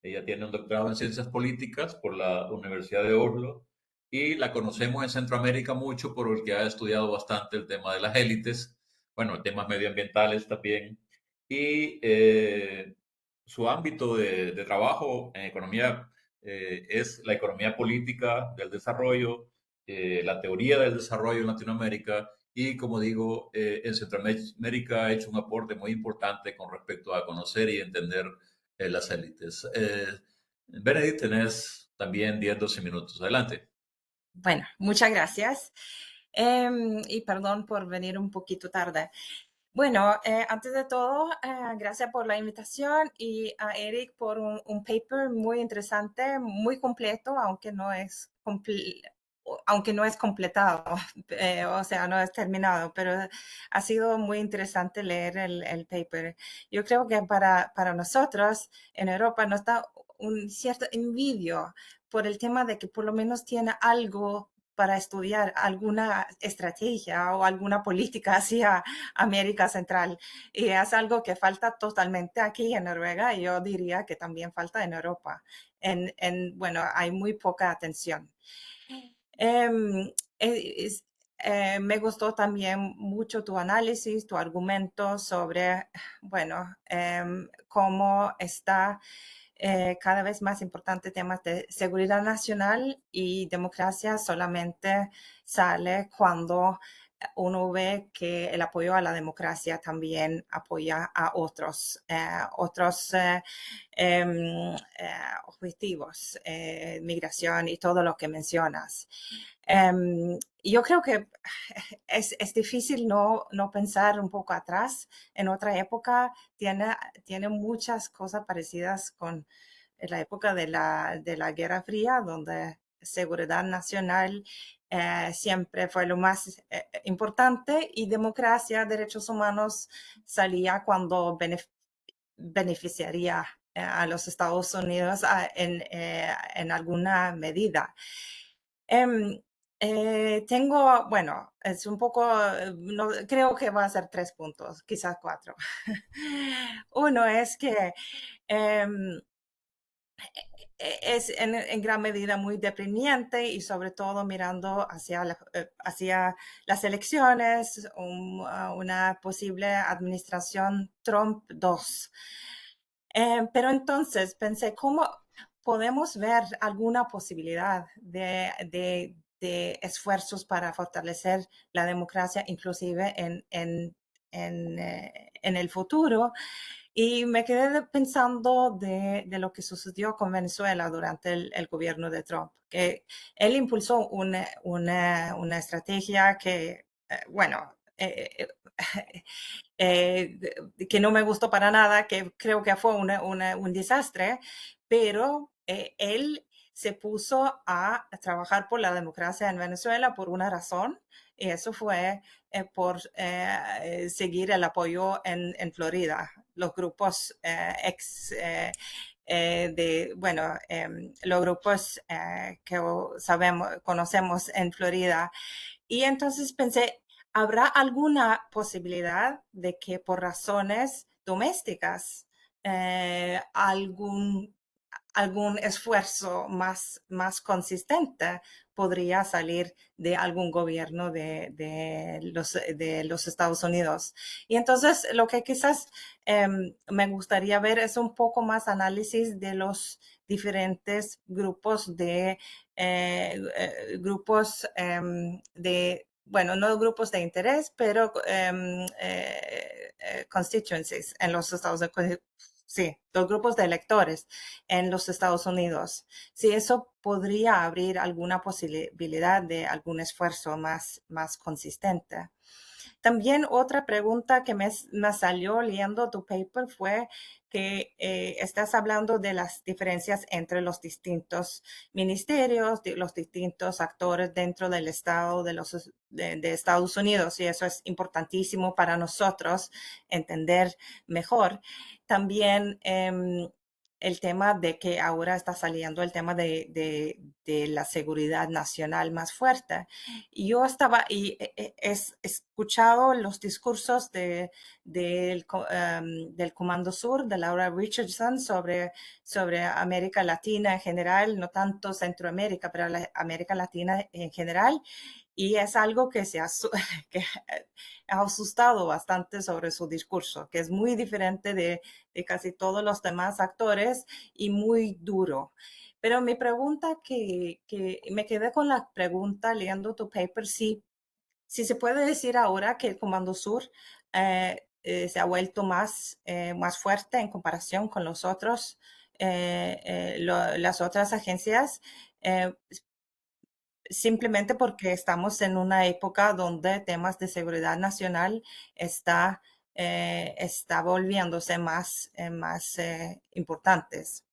Ella tiene un doctorado en Ciencias Políticas por la Universidad de Oslo y la conocemos en Centroamérica mucho porque ha estudiado bastante el tema de las élites, bueno, temas medioambientales también. Y su ámbito de trabajo en economía es la economía política del desarrollo, la teoría del desarrollo en Latinoamérica y, como digo, en Centroamérica ha hecho un aporte muy importante con respecto a conocer y entender las élites. Benedict, tenés también 10, 12 minutos. Adelante. Bueno, muchas gracias. Y perdón por venir un poquito tarde. Bueno, antes de todo, gracias por la invitación y a Eric por un paper muy interesante, muy completo, aunque no es completado, o sea, no es terminado, pero ha sido muy interesante leer el paper. Yo creo que para nosotros en Europa nos da un cierto envidio por el tema de que por lo menos tiene algo para estudiar alguna estrategia o alguna política hacia América Central. Y es algo que falta totalmente aquí en Noruega y yo diría que también falta en Europa. Bueno, hay muy poca atención. Me gustó también mucho tu análisis, tu argumento sobre, bueno, cómo está cada vez más importante temas de seguridad nacional y democracia solamente sale cuando uno ve que el apoyo a la democracia también apoya a otros objetivos, migración y todo lo que mencionas. Yo creo que es difícil no pensar un poco atrás. En otra época tiene muchas cosas parecidas con la época de la Guerra Fría, donde seguridad nacional siempre fue lo más importante, y democracia, derechos humanos salía cuando beneficiaría a los Estados Unidos en alguna medida. Bueno, es un poco, no, creo que va a ser 3 puntos, quizás 4. Uno es que es en gran medida muy deprimente, y sobre todo mirando hacia las elecciones, una posible administración Trump 2. Pero entonces pensé, ¿cómo podemos ver alguna posibilidad de esfuerzos para fortalecer la democracia, inclusive en el futuro? Y me quedé pensando de lo que sucedió con Venezuela durante el gobierno de Trump, que él impulsó una estrategia que, bueno, que no me gustó para nada, que creo que fue un desastre, pero él se puso a trabajar por la democracia en Venezuela por una razón, y eso fue por seguir el apoyo en Florida. Los grupos los grupos que conocemos en Florida. Y entonces pensé, ¿habrá alguna posibilidad de que por razones domésticas algún esfuerzo más consistente podría salir de algún gobierno de los Estados Unidos? Y entonces lo que quizás me gustaría ver es un poco más análisis de los diferentes grupos bueno, no grupos de interés, pero constituencies en los Estados Unidos. Sí, los grupos de electores en los Estados Unidos. Si eso podría abrir alguna posibilidad de algún esfuerzo más consistente. También otra pregunta que me salió leyendo tu paper fue que estás hablando de las diferencias entre los distintos ministerios, los distintos actores dentro del Estado de Estados Unidos, y eso es importantísimo para nosotros entender mejor. También el tema de que ahora está saliendo el tema de la seguridad nacional más fuerte. Y yo estaba y he escuchado los discursos del Comando Sur, de Laura Richardson, sobre América Latina en general, no tanto Centroamérica, pero América Latina en general. Y es algo que que ha asustado bastante sobre su discurso, que es muy diferente de casi todos los demás actores y muy duro. Pero mi pregunta, que me quedé con la pregunta leyendo tu paper, si se puede decir ahora que el Comando Sur se ha vuelto más fuerte en comparación con las otras agencias, simplemente porque estamos en una época donde temas de seguridad nacional está volviéndose más importantes.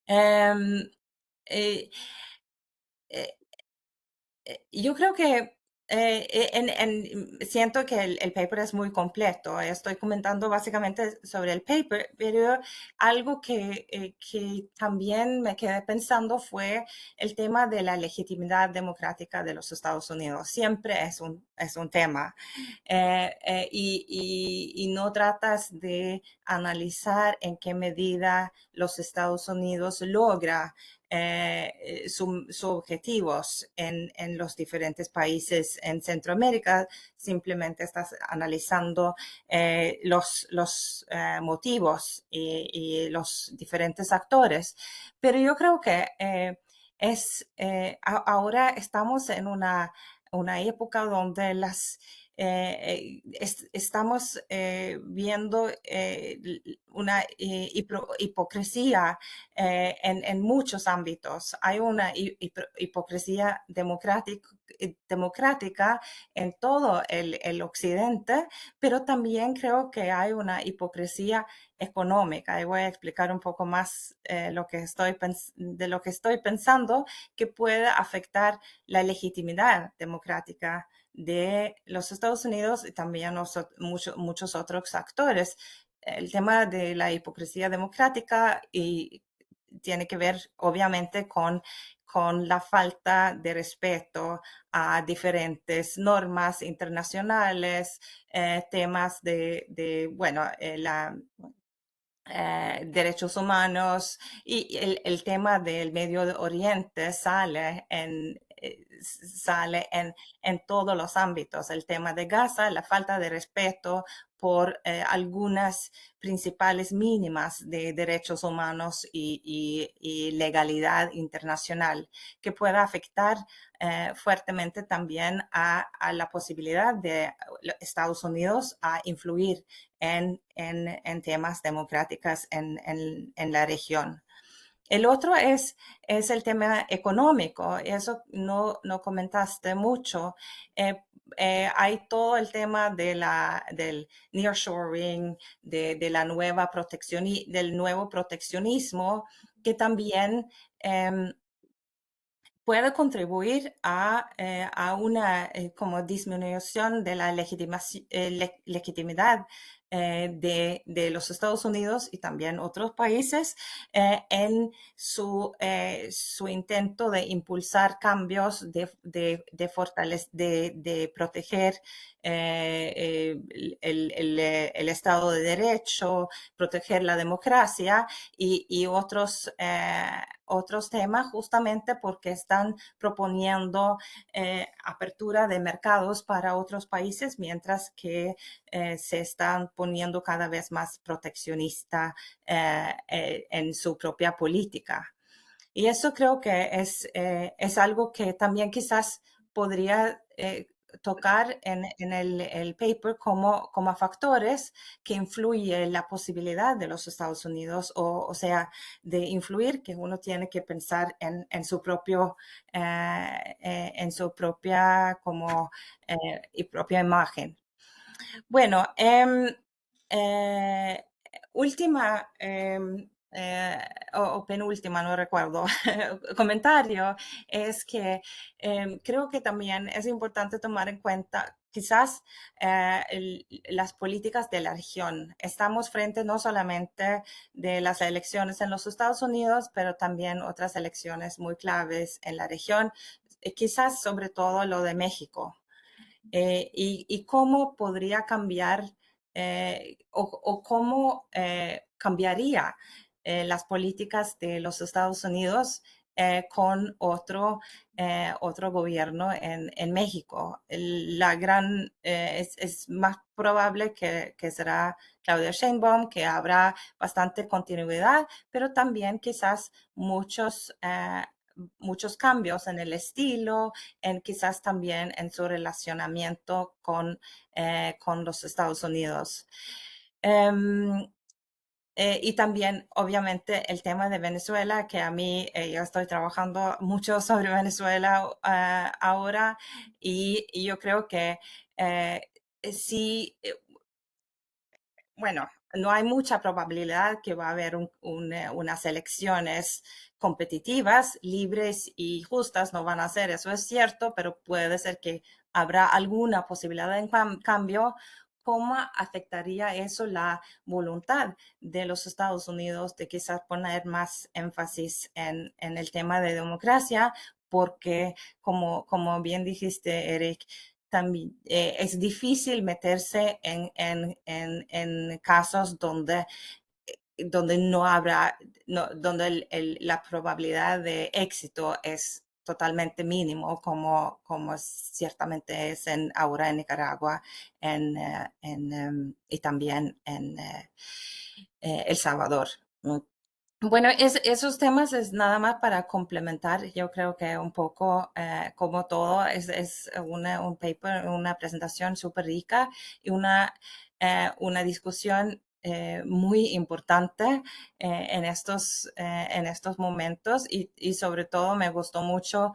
Eh, eh, yo creo que siento que el paper es muy completo. Estoy comentando básicamente sobre el paper, pero algo que también me quedé pensando fue el tema de la legitimidad democrática de los Estados Unidos. Siempre es un tema. Y no tratas de analizar en qué medida los Estados Unidos logra sus objetivos en los diferentes países en Centroamérica. Simplemente estás analizando los motivos y los diferentes actores. Pero yo creo que ahora estamos en una época donde estamos viendo una hipocresía en muchos ámbitos. Hay una hipocresía democrática en todo el occidente, pero también creo que hay una hipocresía económica. Y voy a explicar un poco más de lo que estoy pensando que puede afectar la legitimidad democrática de los Estados Unidos y también muchos otros actores. El tema de la hipocresía democrática y tiene que ver obviamente con la falta de respeto a diferentes normas internacionales, temas bueno, derechos humanos y el tema del Medio Oriente sale en todos los ámbitos. El tema de Gaza, la falta de respeto por algunas principales mínimas de derechos humanos y legalidad internacional, que pueda afectar fuertemente también a la posibilidad de Estados Unidos a influir en temas democráticos en la región. El otro es el tema económico. Eso no comentaste mucho. Hay todo el tema del nearshoring, del nuevo proteccionismo, que también puede contribuir a una como disminución de la legitimidad de los Estados Unidos y también otros países en su intento de impulsar cambios, de proteger el Estado de Derecho, proteger la democracia y otros temas, justamente porque están proponiendo apertura de mercados para otros países, mientras que se están poniendo cada vez más proteccionista en su propia política. Y eso creo que es algo que también quizás podría tocar en el paper como factores que influyen la posibilidad de los Estados Unidos, o sea, de influir, que uno tiene que pensar en su propia y propia imagen. Bueno, última o penúltima, no recuerdo, comentario es que creo que también es importante tomar en cuenta quizás las políticas de la región. Estamos frente no solamente de las elecciones en los Estados Unidos, pero también otras elecciones muy claves en la región, quizás sobre todo lo de México. Y cómo podría cambiar o cómo cambiaría las políticas de los Estados Unidos con otro gobierno en México. Es más probable que será Claudia Sheinbaum, que habrá bastante continuidad, pero también quizás muchos cambios en el estilo, quizás también en su relacionamiento con los Estados Unidos. Y también, obviamente, el tema de Venezuela, que a mí yo estoy trabajando mucho sobre Venezuela ahora, y yo creo que sí, bueno, no hay mucha probabilidad que va a haber unas elecciones competitivas, libres y justas, no van a ser, eso es cierto, pero puede ser que habrá alguna posibilidad de cambio. ¿Cómo afectaría eso la voluntad de los Estados Unidos de quizás poner más énfasis en el tema de democracia? Porque, como bien dijiste, Eric, también es difícil meterse en casos donde no habrá, donde la probabilidad de éxito es totalmente mínimo, como ciertamente es ahora en Nicaragua y también en El Salvador. Bueno, esos temas es nada más para complementar. Yo creo que un poco, como todo, es un paper, una presentación súper rica y una discusión muy importante en estos momentos y sobre todo me gustó mucho,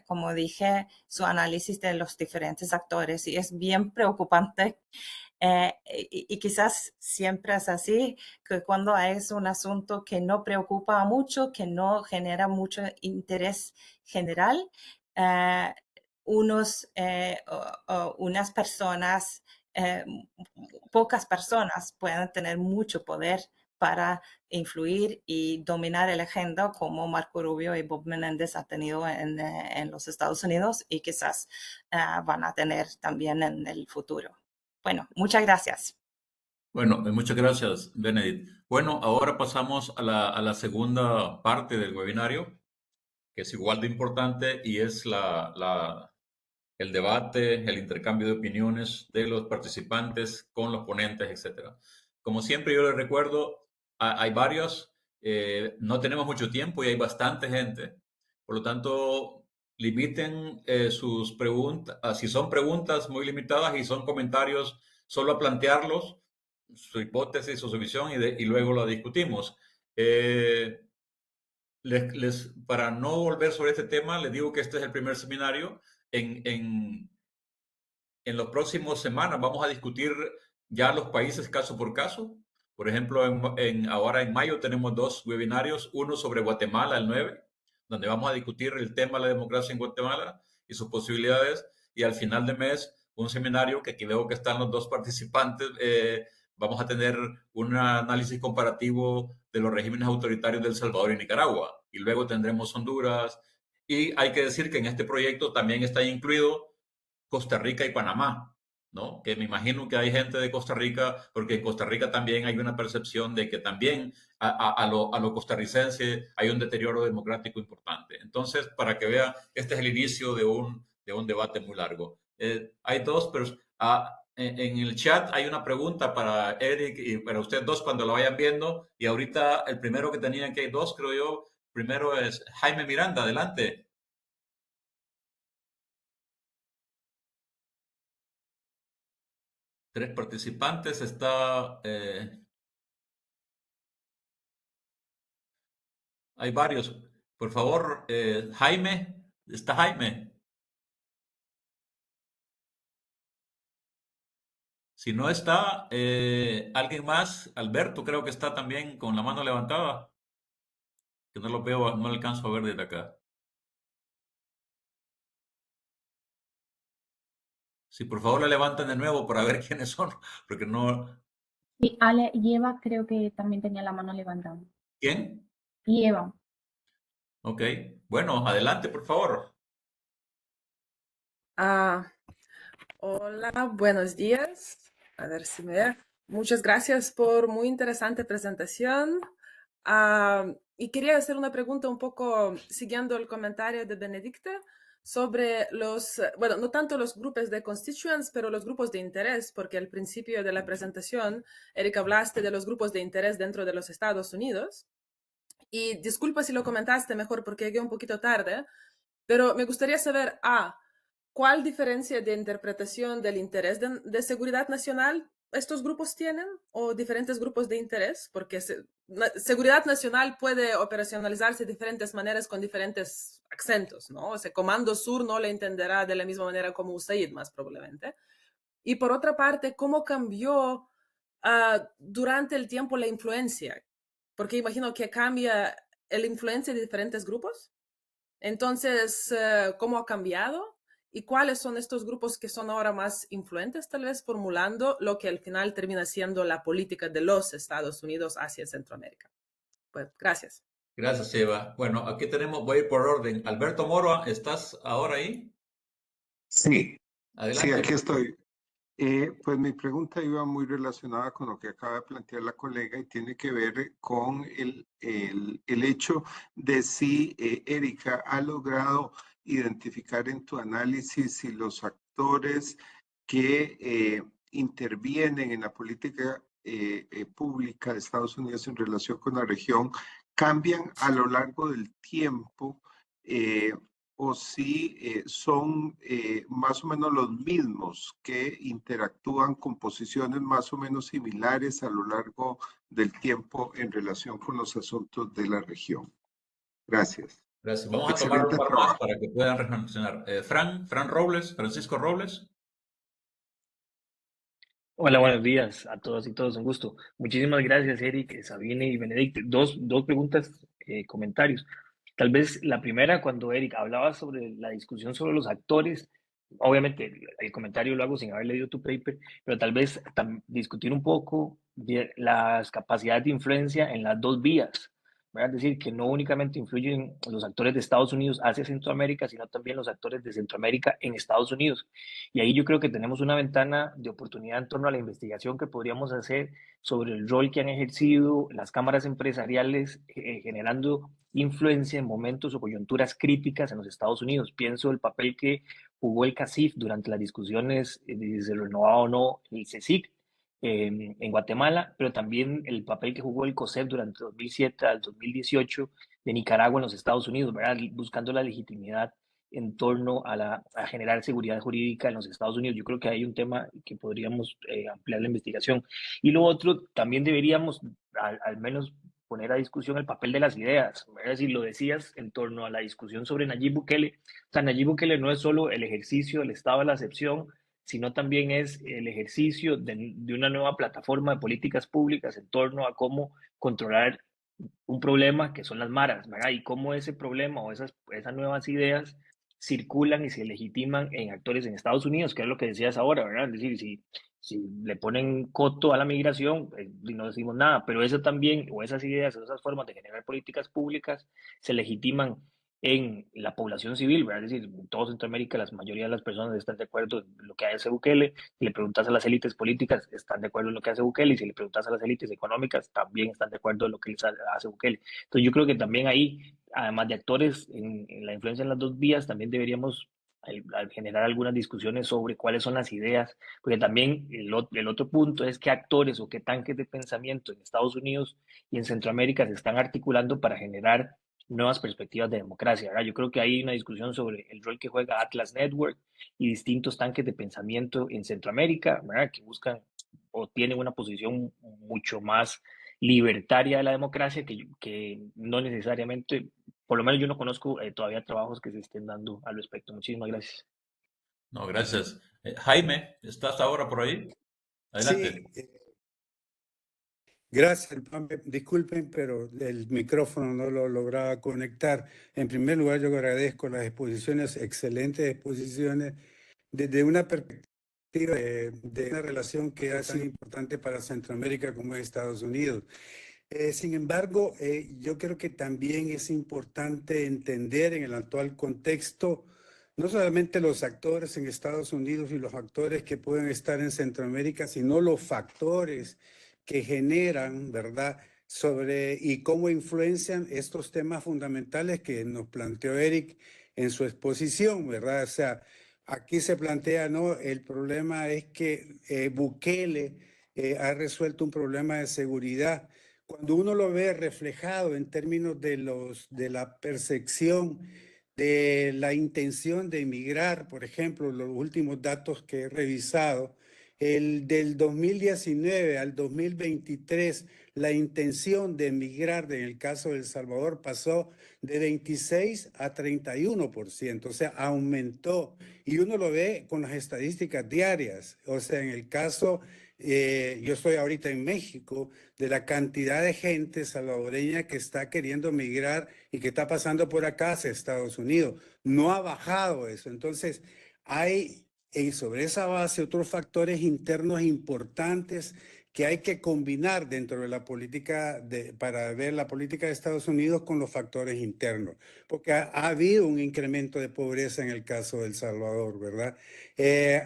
como dije, su análisis de los diferentes actores y es bien preocupante. Y quizás siempre es así, que cuando es un asunto que no preocupa mucho, que no genera mucho interés general, eh, unas personas, pocas personas pueden tener mucho poder para influir y dominar el agenda como Marco Rubio y Bob Menéndez han tenido en los Estados Unidos y quizás van a tener también en el futuro. Bueno, muchas gracias. Bueno, muchas gracias, Benedict. Bueno, ahora pasamos a la segunda parte del webinario, que es igual de importante y es el debate, el intercambio de opiniones de los participantes con los ponentes, etcétera. Como siempre, yo les recuerdo, hay varios, no tenemos mucho tiempo y hay bastante gente. Por lo tanto, limiten sus preguntas, si son preguntas muy limitadas y son comentarios, solo a plantearlos, su hipótesis o su visión y luego la discutimos. Para no volver sobre este tema, les digo que este es el primer seminario. En los próximos semanas vamos a discutir ya los países caso por caso. Por ejemplo, ahora en mayo tenemos 2 webinarios, uno sobre Guatemala, el 9, donde vamos a discutir el tema de la democracia en Guatemala y sus posibilidades. Y al final de mes, un seminario que aquí veo que están los 2 participantes. Vamos a tener un análisis comparativo de los regímenes autoritarios de El Salvador y Nicaragua. Y luego tendremos Honduras. Y hay que decir que en este proyecto también está incluido Costa Rica y Panamá, ¿no? Que me imagino que hay gente de Costa Rica, porque en Costa Rica también hay una percepción de que también a lo costarricense hay un deterioro democrático importante. Entonces, para que vean, este es el inicio de un debate muy largo. Hay dos, pero en el chat hay una pregunta para Eric y para ustedes dos cuando lo vayan viendo. Y ahorita el primero que tenían, que hay dos, creo yo. Primero es Jaime Miranda, adelante. 3 participantes, hay varios. Por favor, Jaime, ¿está Jaime? Si no está, alguien más, Alberto creo que está también con la mano levantada, que no lo veo, no alcanzo a ver desde acá. Si por favor le levantan de nuevo para ver quiénes son, porque no... Sí, Ale y Eva creo que también tenía la mano levantada. ¿Quién? Y Eva. Ok, bueno, adelante, por favor. Hola, buenos días. A ver si me ve. Muchas gracias por muy interesante presentación. Y quería hacer una pregunta un poco siguiendo el comentario de Benedicta sobre bueno, no tanto los grupos de constituents, pero los grupos de interés, porque al principio de la presentación, Eric, hablaste de los grupos de interés dentro de los Estados Unidos. Y disculpa si lo comentaste mejor porque llegué un poquito tarde, pero me gustaría saber, ¿cuál diferencia de interpretación del interés de seguridad nacional estos grupos tienen o diferentes grupos de interés? Porque seguridad nacional puede operacionalizarse de diferentes maneras con diferentes acentos, ¿no? O sea, Comando Sur no le entenderá de la misma manera como USAID, más probablemente. Y por otra parte, ¿cómo cambió durante el tiempo la influencia? Porque imagino que cambia la influencia de diferentes grupos. Entonces, ¿cómo ha cambiado? ¿Y cuáles son estos grupos que son ahora más influentes, tal vez formulando lo que al final termina siendo la política de los Estados Unidos hacia Centroamérica? Pues, gracias. Gracias, Eva. Bueno, aquí tenemos, voy a ir por orden. Alberto Moro, ¿estás ahora ahí? Sí, Adelante. sí, aquí estoy. Pues mi pregunta iba muy relacionada con lo que acaba de plantear la colega y tiene que ver con el hecho de si Erika ha logrado identificar en tu análisis si los actores que intervienen en la política pública de Estados Unidos en relación con la región cambian a lo largo del tiempo o si son más o menos los mismos que interactúan con posiciones más o menos similares a lo largo del tiempo en relación con los asuntos de la región. Gracias. Gracias. Vamos a tomar Excelente un par trabajo. más para que puedan reflexionar. Francisco Robles. Hola, buenos días a todos y todos, un gusto. Muchísimas gracias, Eric, Sabine y Benedicto. Dos preguntas, comentarios. Tal vez la primera, cuando Eric hablaba sobre la discusión sobre los actores, obviamente el comentario lo hago sin haber leído tu paper, pero tal vez discutir un poco de las capacidades de influencia en las dos vías. ¿Verdad? Es decir, que no únicamente influyen los actores de Estados Unidos hacia Centroamérica, sino también los actores de Centroamérica en Estados Unidos. Y ahí yo creo que tenemos una ventana de oportunidad en torno a la investigación que podríamos hacer sobre el rol que han ejercido las cámaras empresariales generando influencia en momentos o coyunturas críticas en los Estados Unidos. Pienso el papel que jugó el CACIF durante las discusiones de si se renovaba o no el CSIC en Guatemala, pero también el papel que jugó el COSEP durante 2007 al 2018 de Nicaragua en los Estados Unidos, ¿verdad? Buscando la legitimidad en torno a generar seguridad jurídica en los Estados Unidos. Yo creo que hay un tema que podríamos ampliar la investigación. Y lo otro, también deberíamos al menos poner a discusión el papel de las ideas. Es decir, lo decías en torno a la discusión sobre Nayib Bukele. O sea, Nayib Bukele no es solo el ejercicio del estado de la excepción, sino también es el ejercicio de una nueva plataforma de políticas públicas en torno a cómo controlar un problema que son las maras, ¿verdad? Y cómo ese problema o esas nuevas ideas circulan y se legitiman en actores en Estados Unidos, que es lo que decías ahora, ¿verdad? Es decir, si le ponen coto a la migración, no decimos nada, pero eso también, o esas ideas, o esas formas de generar políticas públicas, se legitiman en la población civil, ¿verdad? Es decir, en todo Centroamérica la mayoría de las personas están de acuerdo en lo que hace Bukele. Si le preguntas a las élites políticas, están de acuerdo en lo que hace Bukele, y si le preguntas a las élites económicas, también están de acuerdo en lo que hace Bukele. Entonces yo creo que también ahí, además de actores en la influencia en las dos vías, también deberíamos al generar algunas discusiones sobre cuáles son las ideas, porque también el otro punto es qué actores o qué tanques de pensamiento en Estados Unidos y en Centroamérica se están articulando para generar nuevas perspectivas de democracia, ¿verdad? Yo creo que hay una discusión sobre el rol que juega Atlas Network y distintos tanques de pensamiento en Centroamérica, ¿verdad? Que buscan o tienen una posición mucho más libertaria de la democracia que no necesariamente, por lo menos yo no conozco todavía trabajos que se estén dando al respecto. Muchísimas gracias. No, gracias. Jaime, ¿estás ahora por ahí? Adelante. Sí, gracias. Disculpen, pero el micrófono no lo lograba conectar. En primer lugar, yo agradezco las exposiciones, excelentes exposiciones, desde una perspectiva de una relación que es tan importante para Centroamérica como es Estados Unidos. Sin embargo, yo creo que también es importante entender en el actual contexto no solamente los actores en Estados Unidos y los actores que pueden estar en Centroamérica, sino los factores que generan, ¿verdad?, sobre y cómo influencian estos temas fundamentales que nos planteó Eric en su exposición, ¿verdad? O sea, aquí se plantea, ¿no? El problema es que Bukele ha resuelto un problema de seguridad. Cuando uno lo ve reflejado en términos de la percepción, de la intención de emigrar, por ejemplo, los últimos datos que he revisado, del 2019 al 2023, la intención de emigrar en el caso de El Salvador pasó de 26 a 31%, o sea, aumentó. Y uno lo ve con las estadísticas diarias, o sea, en el caso, yo estoy ahorita en México, de la cantidad de gente salvadoreña que está queriendo migrar y que está pasando por acá hacia Estados Unidos. No ha bajado eso. Entonces, hay sobre esa base otros factores internos importantes que hay que combinar dentro de la política, para ver la política de Estados Unidos con los factores internos, porque ha habido un incremento de pobreza en el caso de El Salvador, ¿verdad?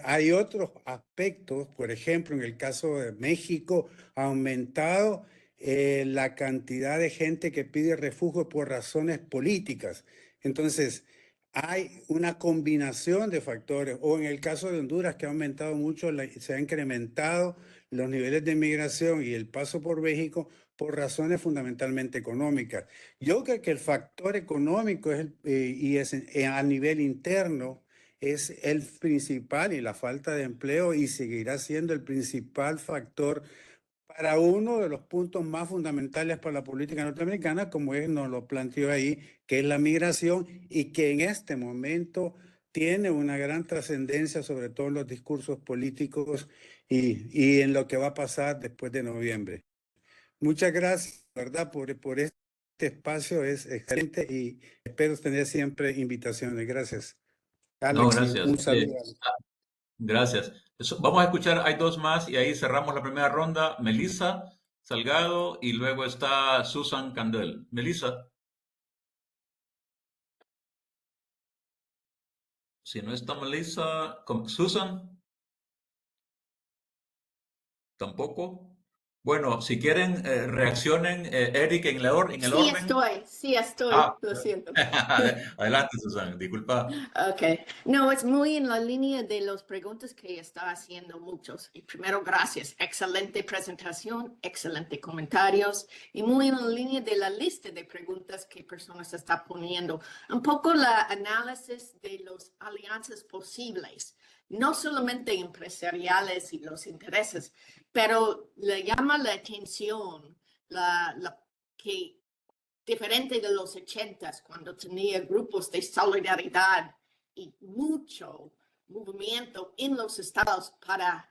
Hay otros aspectos, por ejemplo, en el caso de México ha aumentado la cantidad de gente que pide refugio por razones políticas. Entonces, hay una combinación de factores, o en el caso de Honduras, que ha aumentado mucho, se han incrementado los niveles de migración y el paso por México por razones fundamentalmente económicas. Yo creo que el factor económico a nivel interno es el principal, y la falta de empleo, y seguirá siendo el principal factor para uno de los puntos más fundamentales para la política norteamericana, como nos lo planteó ahí, que es la migración, y que en este momento tiene una gran trascendencia, sobre todo en los discursos políticos y en lo que va a pasar después de noviembre. Muchas gracias, ¿verdad? Por este espacio, es excelente, y espero tener siempre invitaciones. Gracias. No, Alex, gracias. un saludo. Gracias. Vamos a escuchar, hay dos más y ahí cerramos la primera ronda. Melissa Salgado y luego está Susan Candel. Melissa. Si no está Melissa, Susan. Tampoco. Bueno, si quieren, reaccionen, Eric, en el orden. Sí estoy, Ah, lo siento. adelante, Susan, disculpa. Ok, no, es muy en la línea de las preguntas que está haciendo muchos. Y primero, gracias. Excelente presentación, excelente comentarios y muy en la línea de la lista de preguntas que personas están poniendo. Un poco la análisis de las alianzas posibles, no solamente empresariales y los intereses, pero le llama la atención que diferente de los 80s, cuando tenía grupos de solidaridad y mucho movimiento en los estados para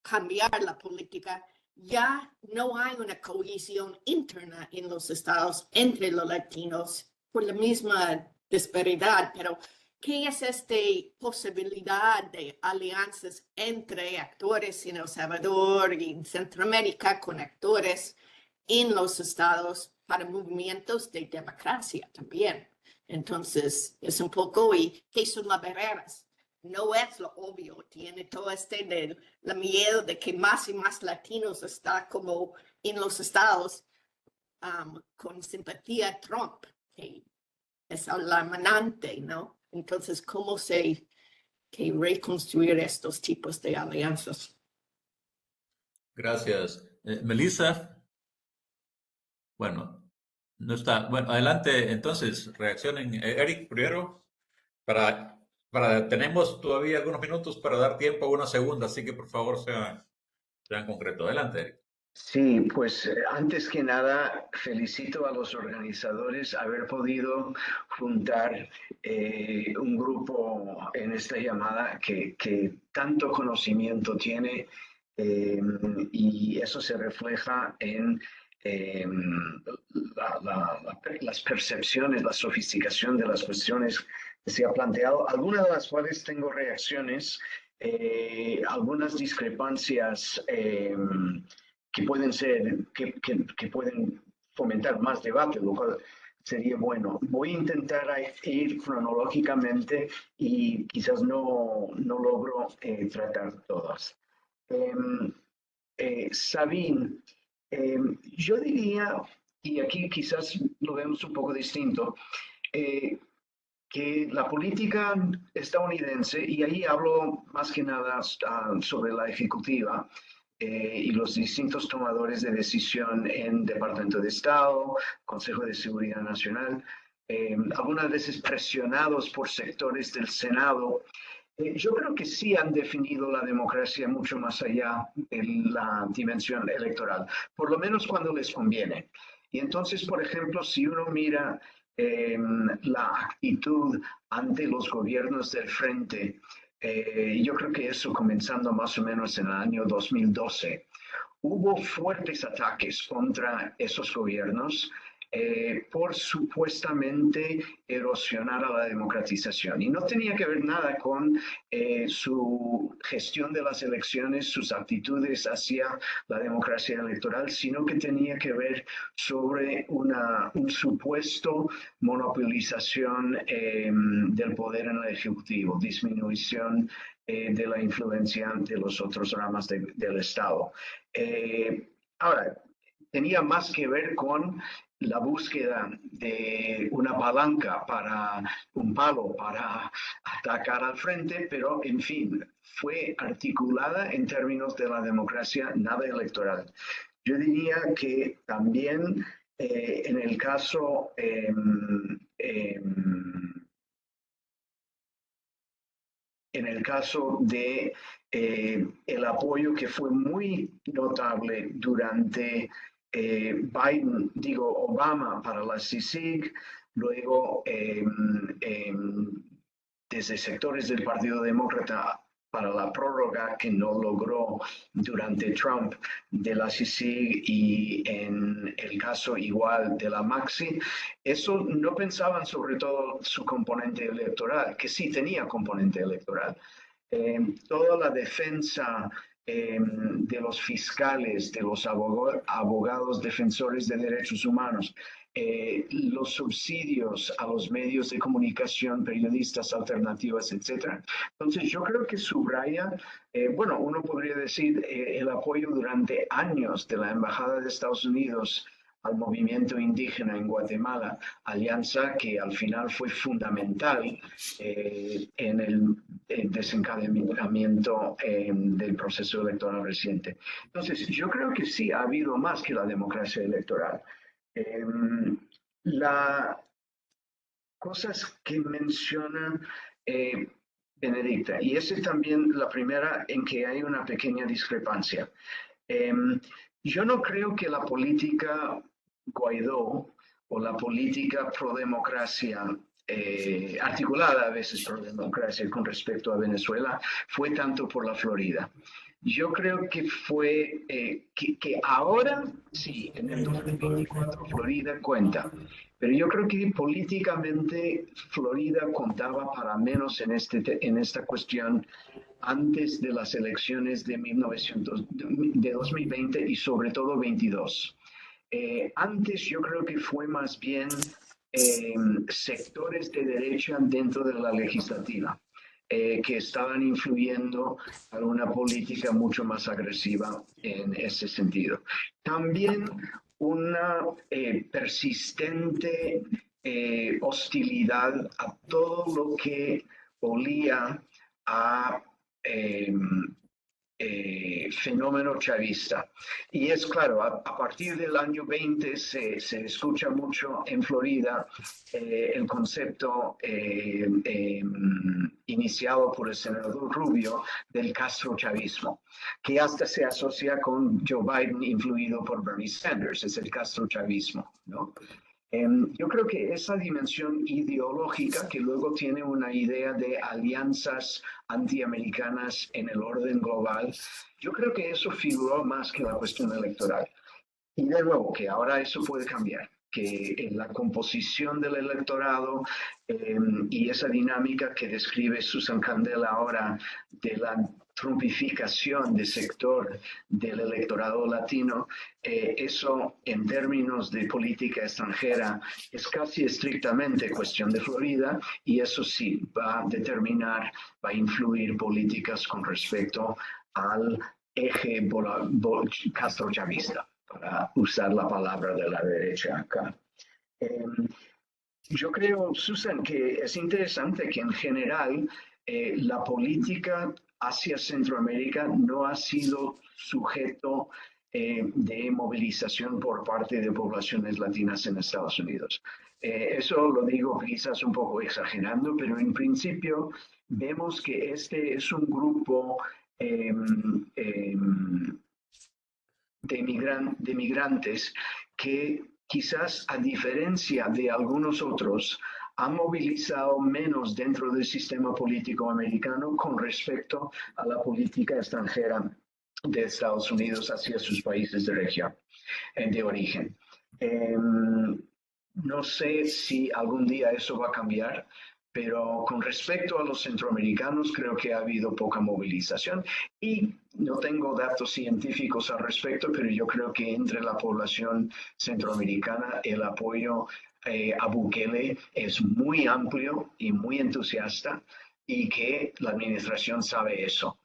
cambiar la política, ya no hay una cohesión interna en los estados entre los latinos por la misma disparidad, pero ¿qué es esta posibilidad de alianzas entre actores en El Salvador y en Centroamérica con actores en los estados para movimientos de democracia también? Entonces, es un poco, ¿y qué son las barreras? No es lo obvio, tiene todo la miedo de que más y más latinos están como en los estados con simpatía a Trump, que es alarmante, ¿no? Entonces, ¿cómo que reconstruir estos tipos de alianzas? Gracias. Melissa. Bueno, no está. Bueno, adelante, entonces, reaccionen. Eric, primero, tenemos todavía algunos minutos para dar tiempo a una segunda, así que por favor sean concretos. Adelante, Eric. Sí, pues antes que nada felicito a los organizadores haber podido juntar un grupo en esta llamada que tanto conocimiento tiene, y eso se refleja en las percepciones, la sofisticación de las cuestiones que se ha planteado, algunas de las cuales tengo reacciones, algunas discrepancias que pueden que pueden fomentar más debate, lo cual sería bueno. Voy a intentar ir cronológicamente y quizás no logro tratar todas. Sabine, yo diría, y aquí quizás lo vemos un poco distinto, que la política estadounidense, y ahí hablo más que nada sobre la ejecutiva, y los distintos tomadores de decisión en Departamento de Estado, Consejo de Seguridad Nacional, algunas veces presionados por sectores del Senado. Yo creo que sí han definido la democracia mucho más allá de la dimensión electoral, por lo menos cuando les conviene. Y entonces, por ejemplo, si uno mira la actitud ante los gobiernos del frente, yo creo que eso comenzando más o menos en el año 2012, hubo fuertes ataques contra esos gobiernos por supuestamente erosionar a la democratización. Y no tenía que ver nada con su gestión de las elecciones, sus actitudes hacia la democracia electoral, sino que tenía que ver sobre un supuesto monopolización del poder en el Ejecutivo, disminución de la influencia de los otros ramas del Estado. Ahora, tenía más que ver con la búsqueda de una palanca para un palo para atacar al frente, pero en fin, fue articulada en términos de la democracia, nada electoral. Yo diría que también en el caso de el apoyo que fue muy notable durante Obama para la CICIG, luego desde sectores del Partido Demócrata para la prórroga que no logró durante Trump de la CICIG y en el caso igual de la Maxi, eso no pensaban sobre todo su componente electoral, que sí tenía componente electoral. Toda la defensa de los fiscales, de los abogados defensores de derechos humanos, los subsidios a los medios de comunicación, periodistas alternativas, etc. Entonces, yo creo que subraya, bueno, uno podría decir el apoyo durante años de la Embajada de Estados Unidos al movimiento indígena en Guatemala, alianza que al final fue fundamental en el desencadenamiento del proceso electoral reciente. Entonces, yo creo que sí ha habido más que la democracia electoral. Las cosas que menciona Benedicta, y esa es también la primera en que hay una pequeña discrepancia. Yo no creo que la política Guaidó o la política pro democracia articulada a veces pro democracia con respecto a Venezuela fue tanto por la Florida. Yo creo que fue que ahora sí, en el 2024 Florida cuenta, pero yo creo que políticamente Florida contaba para menos en esta cuestión antes de las elecciones de 2020 y sobre todo 22. Antes yo creo que fue más bien sectores de derecha dentro de la legislativa que estaban influyendo a una política mucho más agresiva en ese sentido. También una persistente hostilidad a todo lo que olía a fenómeno chavista. Y es claro, a partir del año 20 se escucha mucho en Florida el concepto iniciado por el senador Rubio del castrochavismo, que hasta se asocia con Joe Biden influido por Bernie Sanders, es el castrochavismo, ¿no? Yo creo que esa dimensión ideológica que luego tiene una idea de alianzas antiamericanas en el orden global, yo creo que eso figuró más que la cuestión electoral. Y de nuevo, que ahora eso puede cambiar, que en la composición del electorado y esa dinámica que describe Susan Candela ahora de la trumpificación del sector del electorado latino, eso en términos de política extranjera es casi estrictamente cuestión de Florida y eso sí va a determinar, va a influir políticas con respecto al eje castrochavista, para usar la palabra de la derecha acá. Yo creo, Susan, que es interesante que en general la política hacia Centroamérica no ha sido sujeto de movilización por parte de poblaciones latinas en Estados Unidos. Eso lo digo quizás un poco exagerando, pero en principio vemos que este es un grupo de migrantes que quizás a diferencia de algunos otros han movilizado menos dentro del sistema político americano con respecto a la política extranjera de Estados Unidos hacia sus países de región, de origen. No sé si algún día eso va a cambiar, pero con respecto a los centroamericanos creo que ha habido poca movilización y no tengo datos científicos al respecto, pero yo creo que entre la población centroamericana el apoyo a Bukele es muy amplio y muy entusiasta y que la administración sabe eso.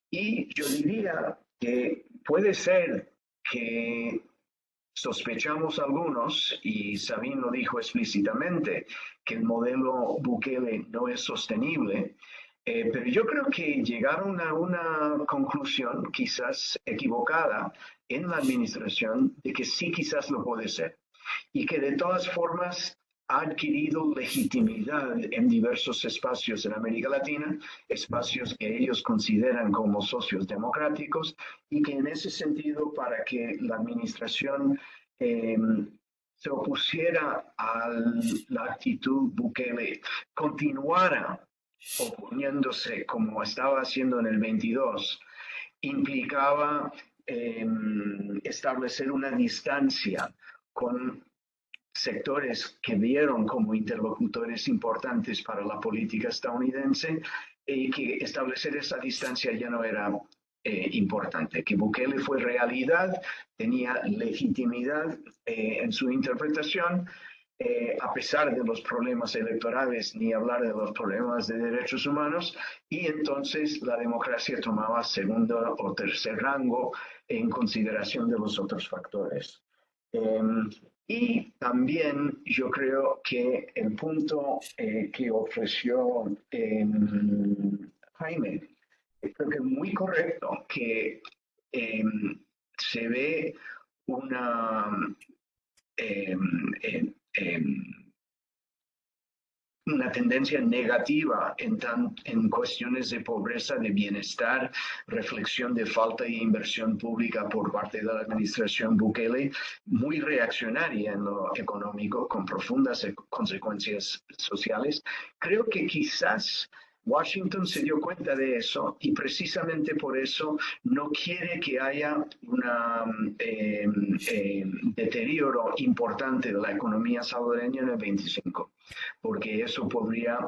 Y yo diría que puede ser que sospechamos algunos, y Sabine lo dijo explícitamente, que el modelo Bukele no es sostenible, pero yo creo que llegaron a una conclusión quizás equivocada en la administración de que sí quizás lo puede ser y que de todas formas ha adquirido legitimidad en diversos espacios en América Latina, espacios que ellos consideran como socios democráticos, y que en ese sentido, para que la administración se opusiera a la actitud Bukele, continuara oponiéndose como estaba haciendo en el 22, implicaba establecer una distancia con sectores que vieron como interlocutores importantes para la política estadounidense, y que establecer esa distancia ya no era importante, que Bukele fue realidad, tenía legitimidad en su interpretación, a pesar de los problemas electorales, ni hablar de los problemas de derechos humanos, y entonces la democracia tomaba segundo o tercer rango en consideración de los otros factores. Y también yo creo que el punto que ofreció Jaime, creo que es muy correcto, que se ve una tendencia negativa en cuestiones de pobreza, de bienestar, reflexión de falta de inversión pública por parte de la administración Bukele, muy reaccionaria en lo económico, con profundas consecuencias sociales. Creo que quizás Washington se dio cuenta de eso, y precisamente por eso no quiere que haya un deterioro importante de la economía salvadoreña en el 25, porque eso podría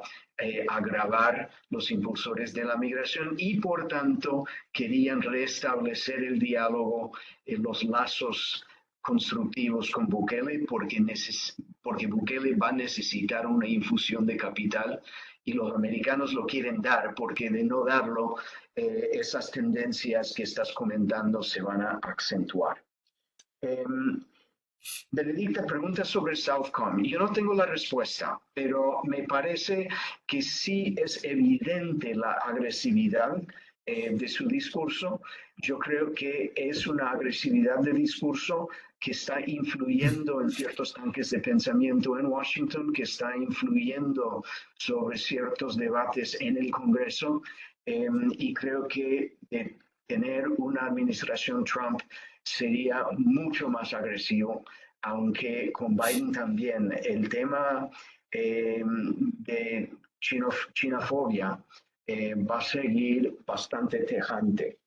agravar los impulsores de la migración, y por tanto querían restablecer el diálogo, los lazos constructivos con Bukele, porque Bukele va a necesitar una infusión de capital, y los americanos lo quieren dar, porque de no darlo, esas tendencias que estás comentando se van a acentuar. Benedicta pregunta sobre Southcom. Yo no tengo la respuesta, pero me parece que sí es evidente la agresividad de su discurso. Yo creo que es una agresividad de discurso que está influyendo en ciertos tanques de pensamiento en Washington, que está influyendo sobre ciertos debates en el Congreso, y creo que tener una administración Trump sería mucho más agresivo, aunque con Biden también el tema de chinafobia va a seguir bastante tajante.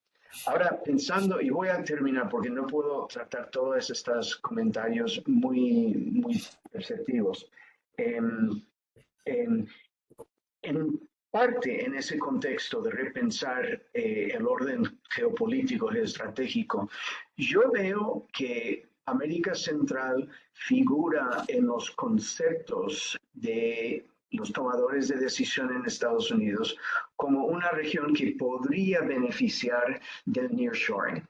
Ahora, pensando, y voy a terminar porque no puedo tratar todos estos comentarios muy perceptivos. En parte, en ese contexto de repensar el orden geopolítico y estratégico, yo veo que América Central figura en los conceptos de los tomadores de decisión en Estados Unidos como una región que podría beneficiar del nearshoring.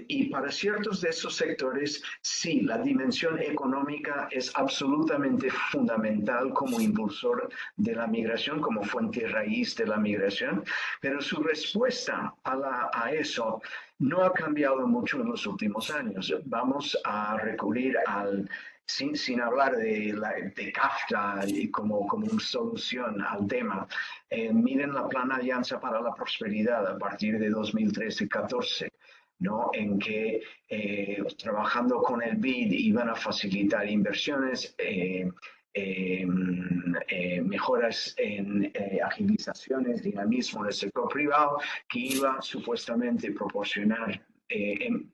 Y para ciertos de esos sectores, sí, la dimensión económica es absolutamente fundamental como impulsor de la migración, como fuente raíz de la migración, pero su respuesta a eso no ha cambiado mucho en los últimos años. Vamos a recurrir sin hablar de CAFTA como una solución al tema. Miren la Plan Alianza para la Prosperidad a partir de 2013-14. ¿no? En que trabajando con el BID iban a facilitar inversiones, mejoras en agilizaciones, dinamismo en el sector privado, que iba supuestamente a proporcionar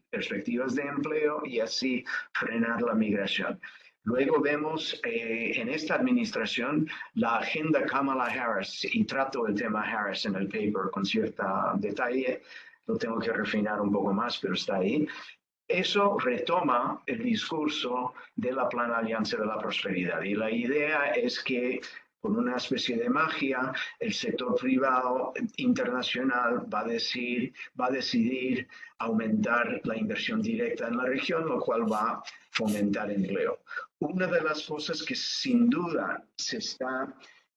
perspectivas de empleo y así frenar la migración. Luego vemos en esta administración la agenda Kamala Harris, y trato el tema Harris en el paper con cierto detalle. Lo tengo que refinar un poco más, pero está ahí. Eso retoma el discurso de la Plan Alianza de la Prosperidad. Y la idea es que Por una especie de magia, el sector privado internacional va a decidir aumentar la inversión directa en la región, lo cual va a fomentar empleo. Una de las cosas que sin duda se está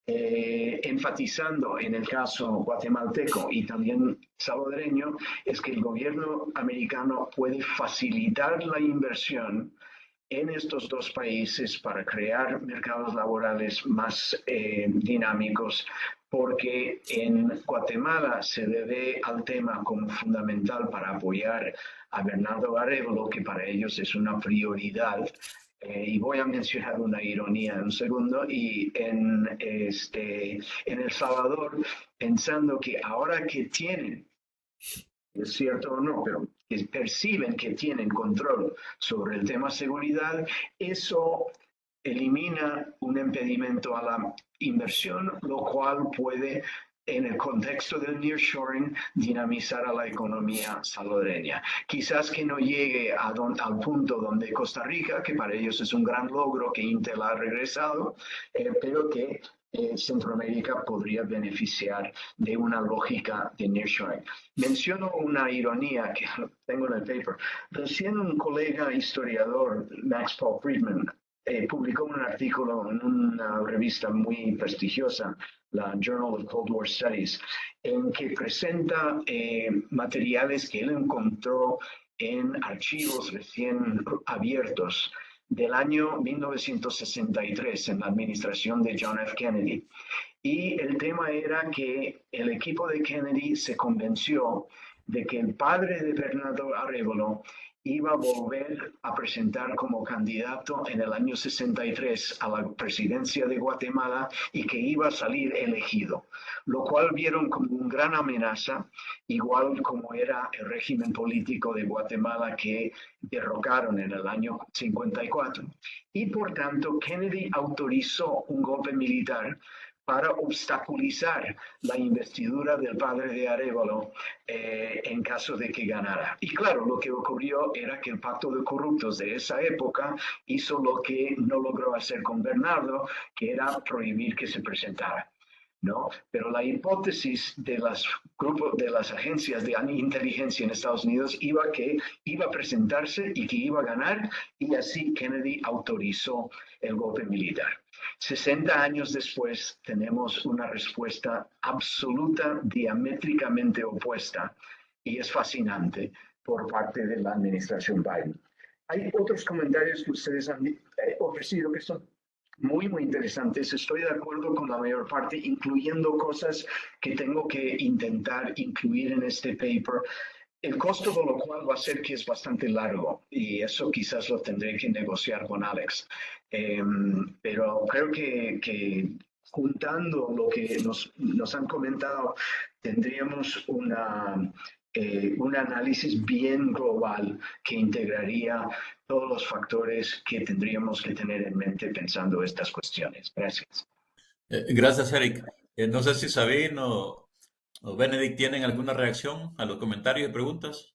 enfatizando en el caso guatemalteco y también salvadoreño es que el gobierno americano puede facilitar la inversión en estos dos países para crear mercados laborales más dinámicos, porque en Guatemala se le ve al tema como fundamental para apoyar a Bernardo Arévalo, que para ellos es una prioridad. Y voy a mencionar una ironía en un segundo, y en El Salvador, pensando que ahora que tienen, es cierto o no, pero que perciben que tienen control sobre el tema seguridad, eso elimina un impedimento a la inversión, lo cual puede, en el contexto del nearshoring, dinamizar a la economía salvadoreña. Quizás que no llegue al punto donde Costa Rica, que para ellos es un gran logro que Intel ha regresado, pero que Centroamérica podría beneficiar de una lógica de nearshoring. Menciono una ironía que tengo en el paper. Recién un colega historiador, Max Paul Friedman, publicó un artículo en una revista muy prestigiosa, la Journal of Cold War Studies, en que presenta materiales que él encontró en archivos recién abiertos del año 1963 en la administración de John F. Kennedy. Y el tema era que el equipo de Kennedy se convenció de que el padre de Bernardo Arévalo iba a volver a presentar como candidato en el año 63 a la presidencia de Guatemala y que iba a salir elegido, lo cual vieron como una gran amenaza, igual como era el régimen político de Guatemala que derrocaron en el año 54. Y por tanto, Kennedy autorizó un golpe militar para obstaculizar la investidura del padre de Arévalo en caso de que ganara. Y claro, lo que ocurrió era que el pacto de corruptos de esa época hizo lo que no logró hacer con Bernardo, que era prohibir que se presentara, ¿no? Pero la hipótesis de las agencias de inteligencia en Estados Unidos iba que iba a presentarse y que iba a ganar, y así Kennedy autorizó el golpe militar. 60 años después tenemos una respuesta absoluta, diamétricamente opuesta, y es fascinante por parte de la administración Biden. Hay otros comentarios que ustedes han ofrecido que son muy, muy interesantes. Estoy de acuerdo con la mayor parte, incluyendo cosas que tengo que intentar incluir en este paper. El costo de lo cual va a ser que es bastante largo, y eso quizás lo tendré que negociar con Alex. Pero creo que juntando lo que nos han comentado, tendríamos un análisis bien global que integraría todos los factores que tendríamos que tener en mente pensando estas cuestiones. Gracias. Gracias, Eric. No sé si Sabine o Benedict tienen alguna reacción a los comentarios y preguntas.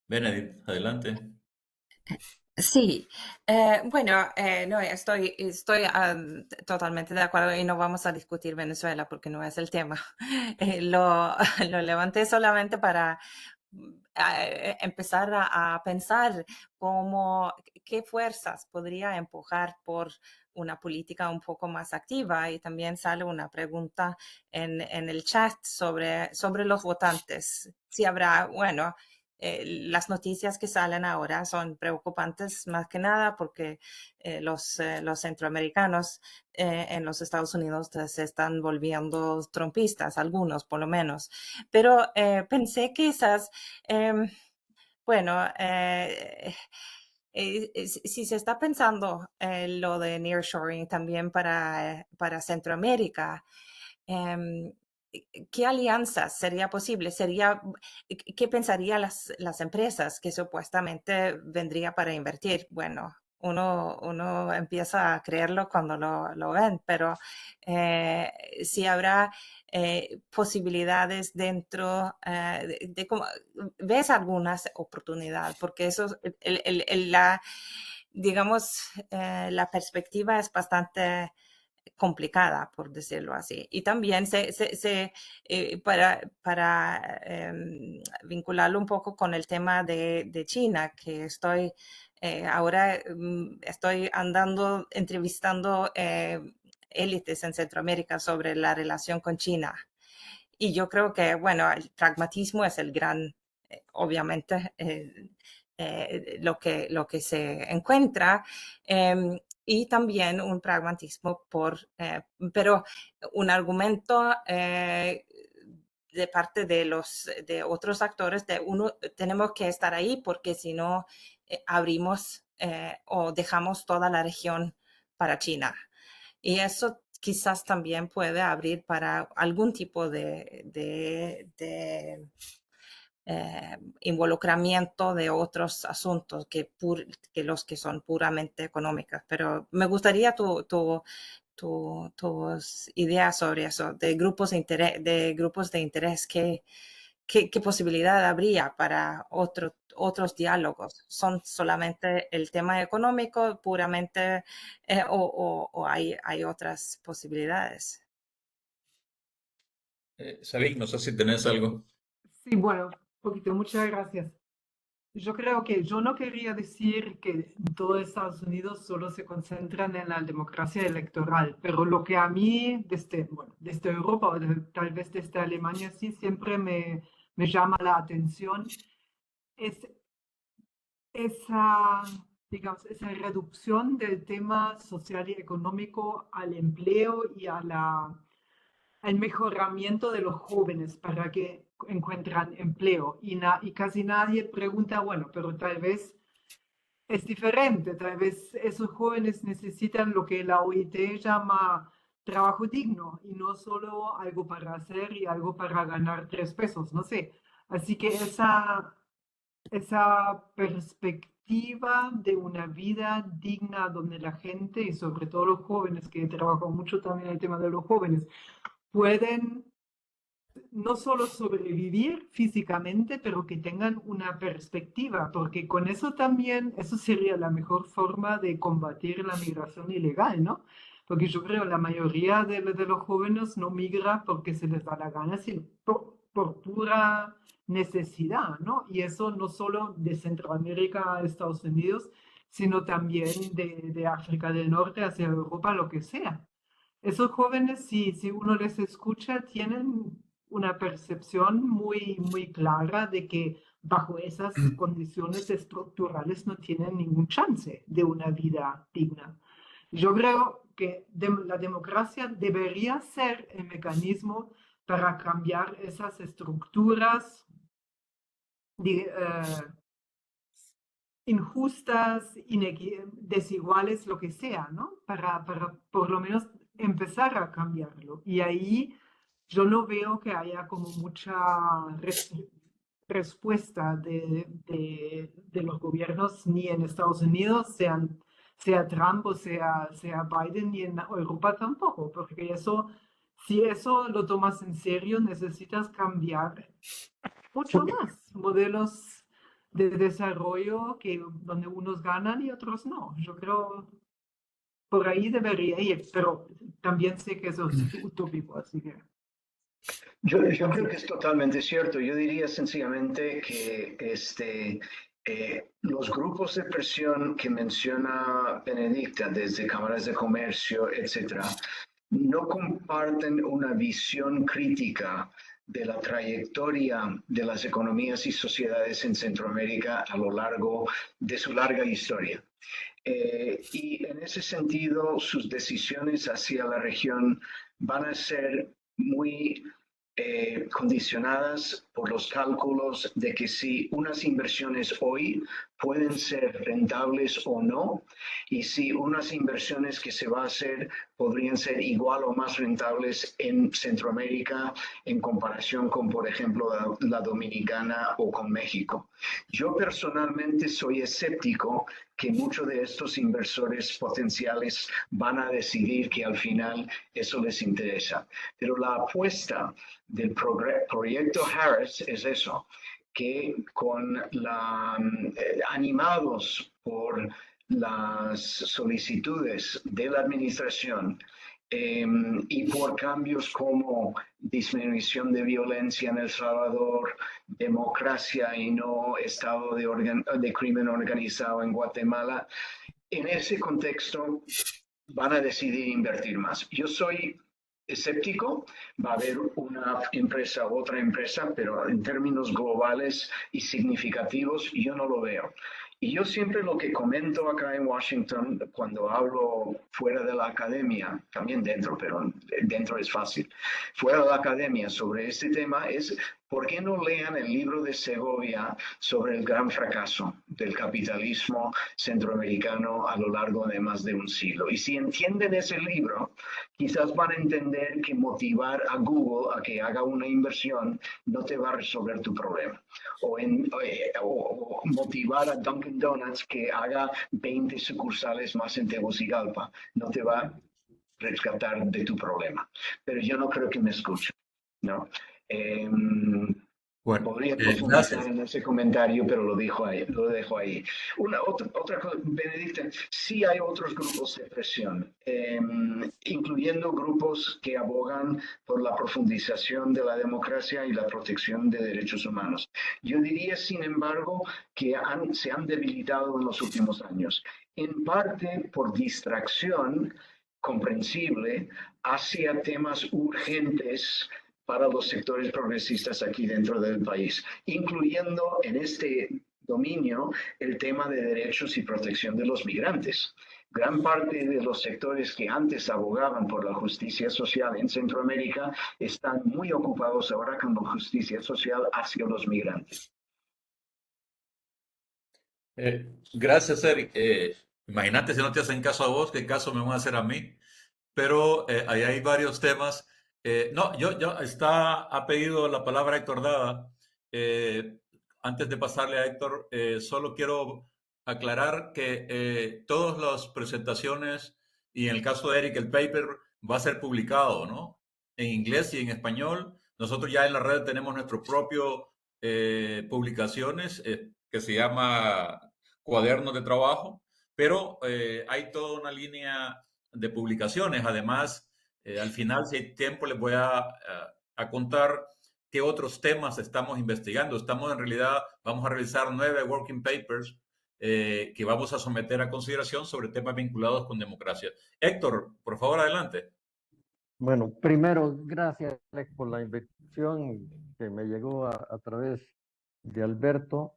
Benedict, adelante. Sí, bueno, no, estoy totalmente de acuerdo y no vamos a discutir Venezuela porque no es el tema. Lo levanté solamente para empezar a pensar qué fuerzas podría empujar por una política un poco más activa, y también sale una pregunta en el chat sobre los votantes. Si habrá, bueno, las noticias que salen ahora son preocupantes más que nada porque los centroamericanos en los Estados Unidos se están volviendo trumpistas, algunos por lo menos. Pero pensé quizás, bueno, si se está pensando lo de nearshoring también para Centroamérica, ¿qué alianzas sería posible? ¿Qué pensarían las empresas que supuestamente vendría para invertir? Bueno, uno empieza a creerlo cuando lo ven, pero si habrá posibilidades dentro de cómo ves algunas oportunidades, porque eso digamos, la perspectiva es bastante complicada, por decirlo así. Y también para vincularlo un poco con el tema de China, que ahora estoy entrevistando élites en Centroamérica sobre la relación con China. Y yo creo que, bueno, el pragmatismo es el gran, obviamente, lo que se encuentra. Y también un pragmatismo pero un argumento de parte de otros actores tenemos que estar ahí porque si no abrimos o dejamos toda la región para China. Y eso quizás también puede abrir para algún tipo de involucramiento de otros asuntos que los que son puramente económicos. Pero me gustaría tus ideas sobre eso, de grupos de interés, ¿qué posibilidad habría para otros diálogos? ¿Son solamente el tema económico puramente o hay otras posibilidades? Sabine, no sé si tenés algo. Sí, bueno, poquito, muchas gracias. Yo creo que yo no quería decir que todo Estados Unidos solo se concentran en la democracia electoral, pero lo que a mí, desde Europa o tal vez desde Alemania, sí siempre me llama la atención es digamos, esa reducción del tema social y económico al empleo y al mejoramiento de los jóvenes para que encuentran empleo. Y casi nadie pregunta, bueno, pero tal vez es diferente, tal vez esos jóvenes necesitan lo que la OIT llama trabajo digno y no solo algo para hacer y algo para ganar 3 pesos, no sé. Así que esa perspectiva de una vida digna donde la gente y sobre todo los jóvenes, que trabajo mucho también el tema de los jóvenes, pueden no solo sobrevivir físicamente, pero que tengan una perspectiva, porque con eso también, eso sería la mejor forma de combatir la migración ilegal, ¿no? Porque yo creo la mayoría de los jóvenes no migra porque se les da la gana, sino por pura necesidad, ¿no? Y eso no solo de Centroamérica a Estados Unidos, sino también de África del Norte hacia Europa, lo que sea. Esos jóvenes, si uno les escucha, tienen una percepción muy, muy clara de que bajo esas condiciones estructurales no tienen ningún chance de una vida digna. Yo creo que la democracia debería ser el mecanismo para cambiar esas estructuras injustas, desiguales, lo que sea, ¿no? Para por lo menos empezar a cambiarlo. Y ahí yo no veo que haya como mucha respuesta de los gobiernos, ni en Estados Unidos, sea Trump o sea Biden, ni en Europa tampoco, porque si eso lo tomas en serio, necesitas cambiar mucho más modelos de desarrollo donde unos ganan y otros no. Yo creo por ahí debería ir, pero también sé que eso es utópico, así que... Yo creo que es totalmente cierto. Yo diría sencillamente que los grupos de presión que menciona Benedicta, desde cámaras de comercio, etcétera, no comparten una visión crítica de la trayectoria de las economías y sociedades en Centroamérica a lo largo de su larga historia. Y en ese sentido, sus decisiones hacia la región van a ser muy condicionadas por los cálculos de que si unas inversiones hoy pueden ser rentables o no, y si unas inversiones que se va a hacer podrían ser igual o más rentables en Centroamérica en comparación con, por ejemplo, la Dominicana o con México. Yo personalmente soy escéptico que muchos de estos inversores potenciales van a decidir que al final eso les interesa. Pero la apuesta del proyecto Harris es eso, que animados por las solicitudes de la administración y por cambios como disminución de violencia en El Salvador, democracia y no estado de crimen organizado en Guatemala, en ese contexto van a decidir invertir más. Yo soy escéptico, va a haber una empresa, otra empresa, pero en términos globales y significativos yo no lo veo. Y yo siempre lo que comento acá en Washington, cuando hablo fuera de la academia, también dentro, pero dentro es fácil, fuera de la academia sobre este tema es, ¿por qué no lean el libro de Segovia sobre el gran fracaso del capitalismo centroamericano a lo largo de más de un siglo? Y si entienden ese libro, quizás van a entender que motivar a Google a que haga una inversión no te va a resolver tu problema. O motivar a Dunkin' Donuts que haga 20 sucursales más en Tegucigalpa no te va a rescatar de tu problema. Pero yo no creo que me escuchen, ¿no? Bueno, Podría profundizar gracias. en ese comentario, pero lo dejo ahí. Otra cosa, Benedicta, sí hay otros grupos de presión, incluyendo grupos que abogan por la profundización de la democracia y la protección de derechos humanos. Yo diría, sin embargo, que se han debilitado en los últimos años, en parte por distracción comprensible hacia temas urgentes para los sectores progresistas aquí dentro del país, incluyendo en este dominio el tema de derechos y protección de los migrantes. Gran parte de los sectores que antes abogaban por la justicia social en Centroamérica están muy ocupados ahora con la justicia social hacia los migrantes. Gracias, Eric. Imagínate si no te hacen caso a vos, qué caso me van a hacer a mí. Pero ahí hay varios temas. No, ha pedido la palabra Héctor Dada. Antes de pasarle a Héctor, solo quiero aclarar que todas las presentaciones y en el caso de Eric, el paper va a ser publicado, ¿no? En inglés y en español. Nosotros ya en la red tenemos nuestro propio publicaciones que se llama Cuadernos de Trabajo, pero hay toda una línea de publicaciones. Además, al final, si hay tiempo, les voy a contar qué otros temas estamos investigando. En realidad, vamos a revisar 9 working papers que vamos a someter a consideración sobre temas vinculados con democracia. Héctor, por favor, adelante. Bueno, primero, gracias Alex, por la invitación que me llegó a través de Alberto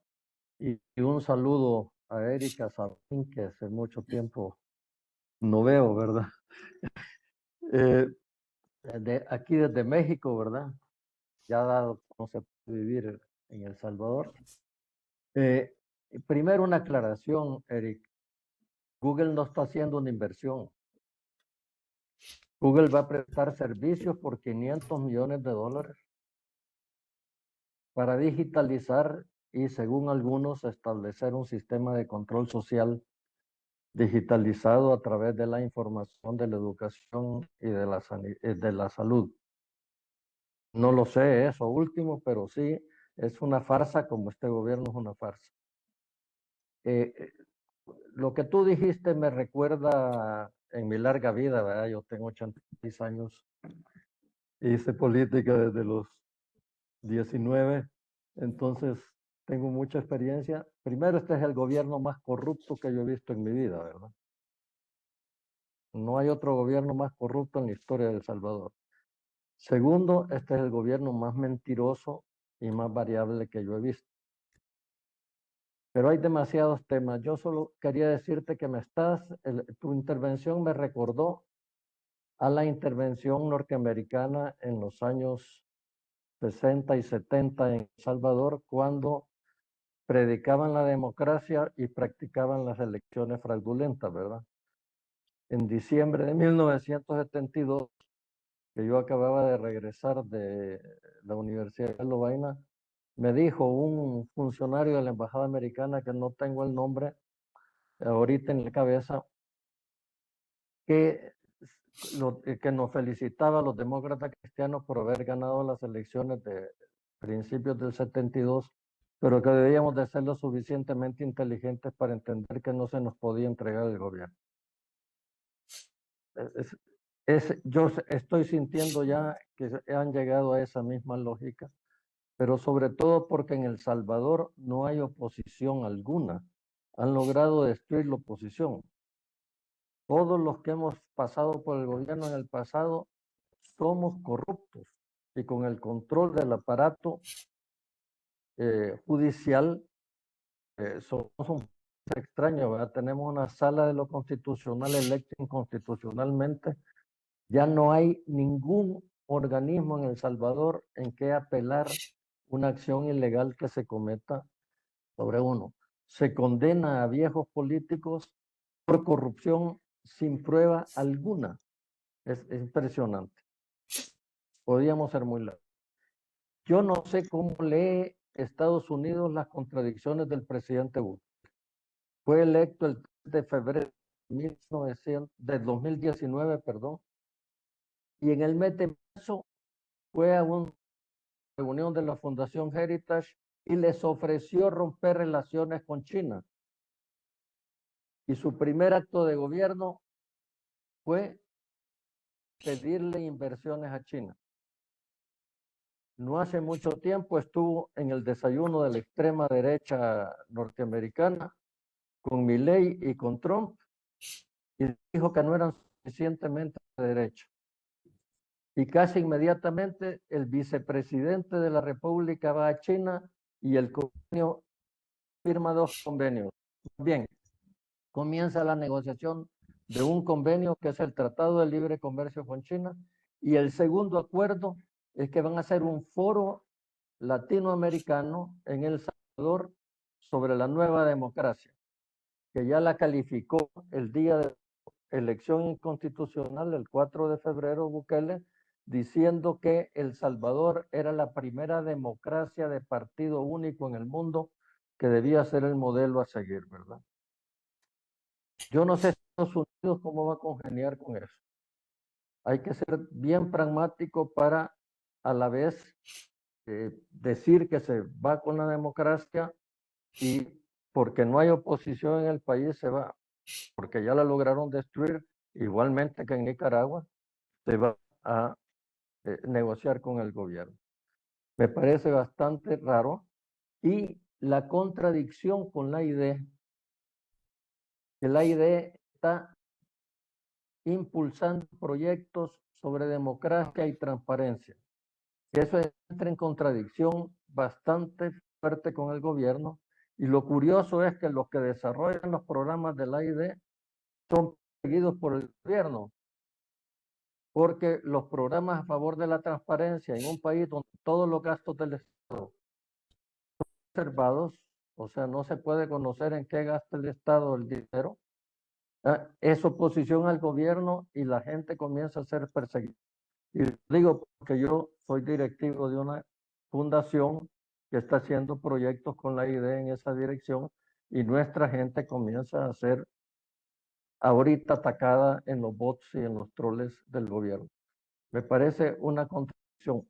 y un saludo a Erika Sabín, que hace mucho tiempo no veo, ¿verdad? Aquí desde México, ¿verdad? Ya dado no se puede vivir en El Salvador. Primero una aclaración, Eric. Google no está haciendo una inversión. Google va a prestar servicios por $500 millones para digitalizar y, según algunos, establecer un sistema de control social digitalizado a través de la información, de la educación y de la salud. No lo sé eso último, pero sí es una farsa, como este gobierno es una farsa. Lo que tú dijiste me recuerda en mi larga vida, ¿verdad? Yo tengo 86 años, hice política desde los 19, entonces tengo mucha experiencia. Primero, este es el gobierno más corrupto que yo he visto en mi vida, ¿verdad? No hay otro gobierno más corrupto en la historia de El Salvador. Segundo, este es el gobierno más mentiroso y más variable que yo he visto. Pero hay demasiados temas. Yo solo quería decirte que tu intervención me recordó a la intervención norteamericana en los años 60 y 70 en El Salvador, cuando predicaban la democracia y practicaban las elecciones fraudulentas, ¿verdad? En diciembre de 1972, que yo acababa de regresar de la Universidad de Lovaina, me dijo un funcionario de la Embajada Americana, que no tengo el nombre ahorita en la cabeza, que nos felicitaba a los demócratas cristianos por haber ganado las elecciones de principios del 72 pero que debíamos de ser lo suficientemente inteligentes para entender que no se nos podía entregar el gobierno. Yo estoy sintiendo ya que han llegado a esa misma lógica, pero sobre todo porque en El Salvador no hay oposición alguna. Han logrado destruir la oposición. Todos los que hemos pasado por el gobierno en el pasado somos corruptos y con el control del aparato judicial somos un extraño, ¿verdad? Tenemos una sala de lo constitucional electa inconstitucionalmente. Ya no hay ningún organismo en El Salvador en que apelar una acción ilegal que se cometa sobre uno. Se condena a viejos políticos por corrupción sin prueba alguna. Es impresionante. Podríamos ser muy largos. Yo no sé cómo lee Estados Unidos las contradicciones del presidente Bush. Fue electo el 3 de febrero de 2019, perdón, y en el mes de marzo fue a una reunión de la Fundación Heritage y les ofreció romper relaciones con China. Y su primer acto de gobierno fue pedirle inversiones a China. No hace mucho tiempo estuvo en el desayuno de la extrema derecha norteamericana con Milley y con Trump y dijo que no eran suficientemente de derecha. Y casi inmediatamente el vicepresidente de la República va a China y el convenio firma 2 convenios. Bien, comienza la negociación de un convenio que es el Tratado de Libre Comercio con China y el segundo acuerdo es que van a hacer un foro latinoamericano en El Salvador sobre la nueva democracia, que ya la calificó el día de elección inconstitucional, el 4 de febrero, Bukele, diciendo que El Salvador era la primera democracia de partido único en el mundo que debía ser el modelo a seguir, ¿verdad? Yo no sé Estados Unidos cómo va a congeniar con eso. Hay que ser bien pragmático para a la vez decir que se va con la democracia y porque no hay oposición en el país se va, porque ya la lograron destruir, igualmente que en Nicaragua, se va a negociar con el gobierno. Me parece bastante raro y la contradicción con la idea, que la idea está impulsando proyectos sobre democracia y transparencia. Eso entra en contradicción bastante fuerte con el gobierno y lo curioso es que los que desarrollan los programas de la AID son seguidos por el gobierno, porque los programas a favor de la transparencia en un país donde todos los gastos del Estado son observados, o sea, no se puede conocer en qué gasta el Estado el dinero, es oposición al gobierno y la gente comienza a ser perseguida. Y digo porque yo soy directivo de una fundación que está haciendo proyectos con la idea en esa dirección y nuestra gente comienza a ser ahorita atacada en los bots y en los troles del gobierno. Me parece una contradicción.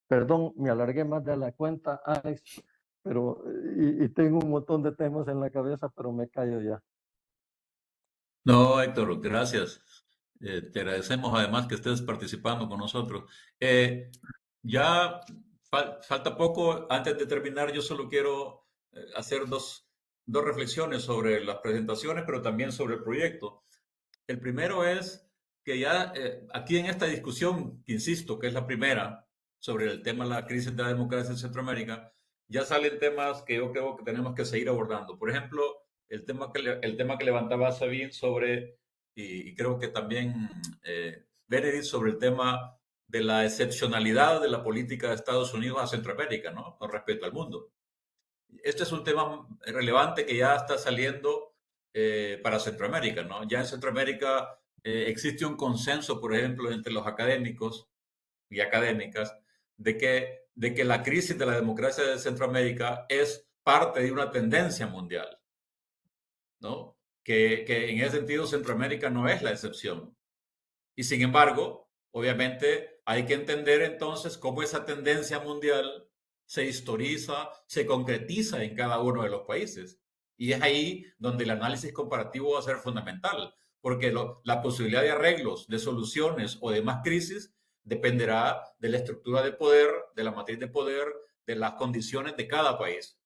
Perdón, me alargué más de la cuenta, Alex, pero y tengo un montón de temas en la cabeza, pero me callo ya. No, Héctor, gracias. Te agradecemos además que estés participando con nosotros. Ya falta poco. Antes de terminar, yo solo quiero hacer dos reflexiones sobre las presentaciones, pero también sobre el proyecto. El primero es que ya aquí en esta discusión, que insisto, que es la primera sobre el tema de la crisis de la democracia en Centroamérica, ya salen temas que yo creo que tenemos que seguir abordando. Por ejemplo, el tema que levantaba Sabine sobre, y creo que también Benedict, sobre el tema de la excepcionalidad de la política de Estados Unidos a Centroamérica, ¿no? Con respecto al mundo. Este es un tema relevante que ya está saliendo para Centroamérica, ¿no? Ya en Centroamérica existe un consenso, por ejemplo, entre los académicos y académicas, de que la crisis de la democracia de Centroamérica es parte de una tendencia mundial, ¿no? Que en ese sentido Centroamérica no es la excepción. Y sin embargo, obviamente hay que entender entonces cómo esa tendencia mundial se historiza, se concretiza en cada uno de los países. Y es ahí donde el análisis comparativo va a ser fundamental, porque la posibilidad de arreglos, de soluciones o de más crisis dependerá de la estructura de poder, de la matriz de poder, de las condiciones de cada país.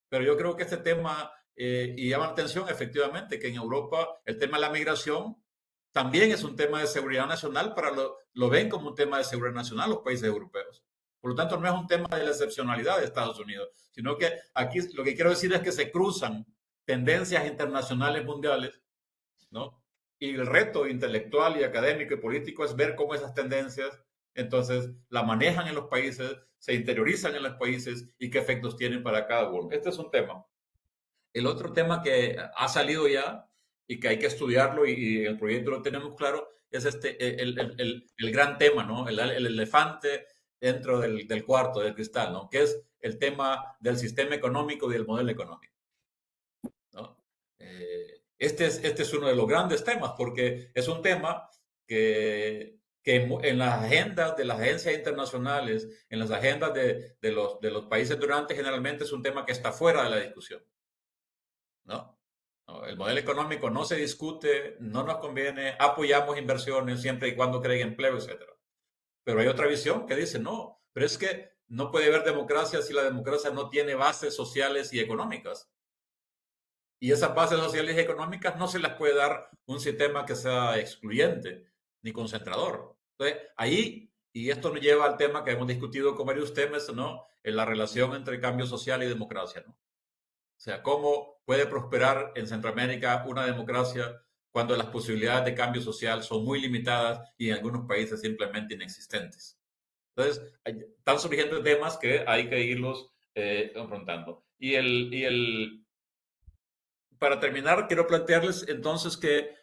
Pero yo creo que este tema, y llama la atención efectivamente que en Europa el tema de la migración también es un tema de seguridad nacional, lo ven como un tema de seguridad nacional los países europeos. Por lo tanto, no es un tema de la excepcionalidad de Estados Unidos, sino que aquí lo que quiero decir es que se cruzan tendencias internacionales mundiales, ¿no? Y el reto intelectual y académico y político es ver cómo esas tendencias entonces la manejan en los países, se interiorizan en los países y qué efectos tienen para cada uno. Este es un tema. El otro tema que ha salido ya y que hay que estudiarlo y en el proyecto lo tenemos claro es el gran tema, ¿no? El elefante dentro del cuarto, del cristal, ¿no? Que es el tema del sistema económico y del modelo económico, ¿no? Este es uno de los grandes temas porque es un tema que en las agendas de las agencias internacionales, en las agendas de los países donantes, generalmente es un tema que está fuera de la discusión, ¿no? No, el modelo económico no se discute, no nos conviene, apoyamos inversiones siempre y cuando creen empleo, etc. Pero hay otra visión que dice, no, pero es que no puede haber democracia si la democracia no tiene bases sociales y económicas. Y esas bases sociales y económicas no se las puede dar un sistema que sea excluyente ni concentrador. Entonces, ahí, y esto nos lleva al tema que hemos discutido con varios temas, ¿no? En la relación entre cambio social y democracia, ¿no? O sea, cómo puede prosperar en Centroamérica una democracia cuando las posibilidades de cambio social son muy limitadas y en algunos países simplemente inexistentes. Entonces, están surgiendo temas que hay que irlos confrontando. Para terminar, quiero plantearles entonces que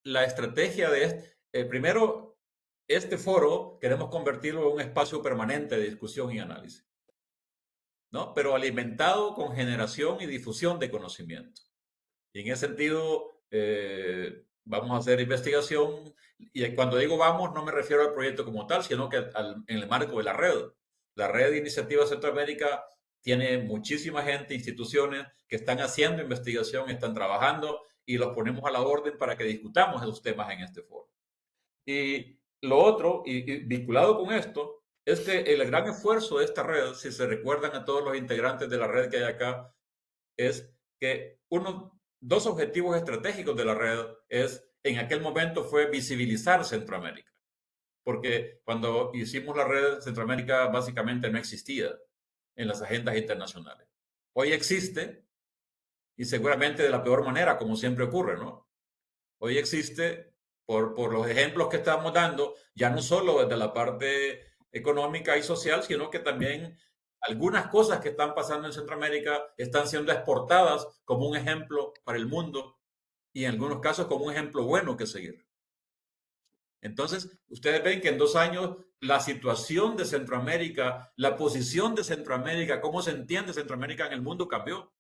la estrategia de primero, este foro queremos convertirlo en un espacio permanente de discusión y análisis, ¿no? Pero alimentado con generación y difusión de conocimiento. Y en ese sentido, vamos a hacer investigación. Y cuando digo vamos, no me refiero al proyecto como tal, sino que en el marco de la red. La red de Iniciativa Centroamérica tiene muchísima gente, instituciones que están haciendo investigación, están trabajando y los ponemos a la orden para que discutamos esos temas en este foro. Y lo otro, y vinculado con esto, es que el gran esfuerzo de esta red, si se recuerdan a todos los integrantes de la red que hay acá, es que dos objetivos estratégicos de la red en aquel momento fue visibilizar Centroamérica. Porque cuando hicimos la red, Centroamérica básicamente no existía en las agendas internacionales. Hoy existe, y seguramente de la peor manera, como siempre ocurre, ¿no? Hoy existe por los ejemplos que estamos dando, ya no solo desde la parte económica y social, sino que también algunas cosas que están pasando en Centroamérica están siendo exportadas como un ejemplo para el mundo y en algunos casos como un ejemplo bueno que seguir. Entonces, ustedes ven que en 2 años la situación de Centroamérica, la posición de Centroamérica, cómo se entiende Centroamérica en el mundo cambió.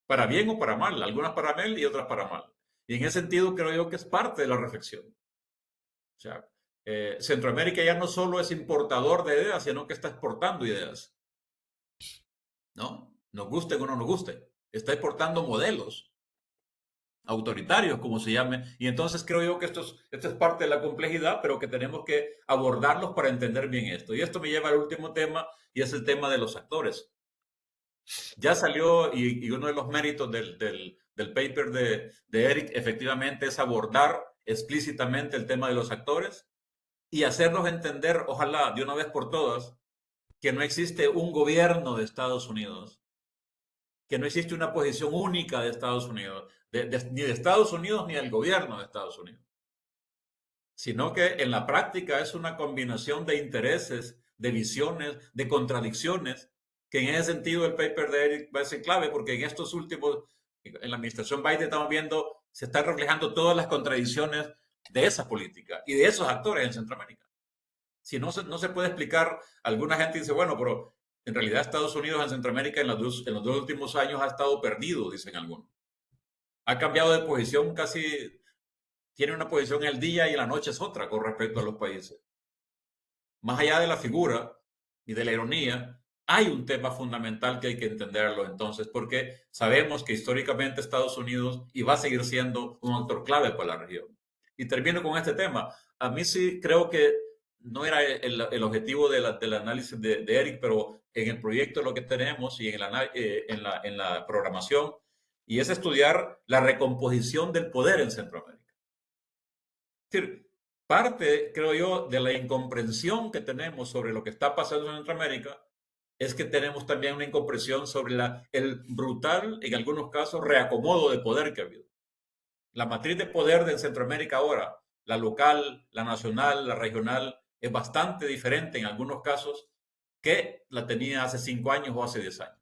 Para bien o para mal, algunas para mal y otras para mal. Y en ese sentido creo yo que es parte de la reflexión. O sea, Centroamérica ya no solo es importador de ideas, sino que está exportando ideas. ¿No? Nos guste o no nos guste. Está exportando modelos autoritarios, como se llame. Y entonces creo yo que esto es parte de la complejidad, pero que tenemos que abordarlos para entender bien esto. Y esto me lleva al último tema, y es el tema de los actores. Ya salió, y uno de los méritos del paper de Eric, efectivamente, es abordar explícitamente el tema de los actores y hacernos entender, ojalá, de una vez por todas, que no existe un gobierno de Estados Unidos, que no existe una posición única de Estados Unidos, ni de Estados Unidos ni del gobierno de Estados Unidos, sino que en la práctica es una combinación de intereses, de visiones, de contradicciones, que en ese sentido el paper de Eric va a ser clave, porque en estos últimos, en la administración Biden estamos viendo, se están reflejando todas las contradicciones de esa política y de esos actores en Centroamérica. Si no se puede explicar, alguna gente dice, bueno, pero en realidad Estados Unidos en Centroamérica en los dos últimos años ha estado perdido, dicen algunos. Ha cambiado de posición casi, tiene una posición en el día y en la noche es otra con respecto a los países. Más allá de la figura y de la ironía, hay un tema fundamental que hay que entenderlo entonces, porque sabemos que históricamente Estados Unidos y va a seguir siendo un actor clave para la región. Y termino con este tema. A mí sí creo que no era el objetivo del análisis de Eric, pero en el proyecto lo que tenemos y en la programación, y es estudiar la recomposición del poder en Centroamérica. Es decir, parte, creo yo, de la incomprensión que tenemos sobre lo que está pasando en Centroamérica es que tenemos también una incomprensión sobre el brutal, en algunos casos, reacomodo de poder que ha habido. La matriz de poder de Centroamérica ahora, la local, la nacional, la regional, es bastante diferente en algunos casos que la tenía hace 5 años o hace 10 años.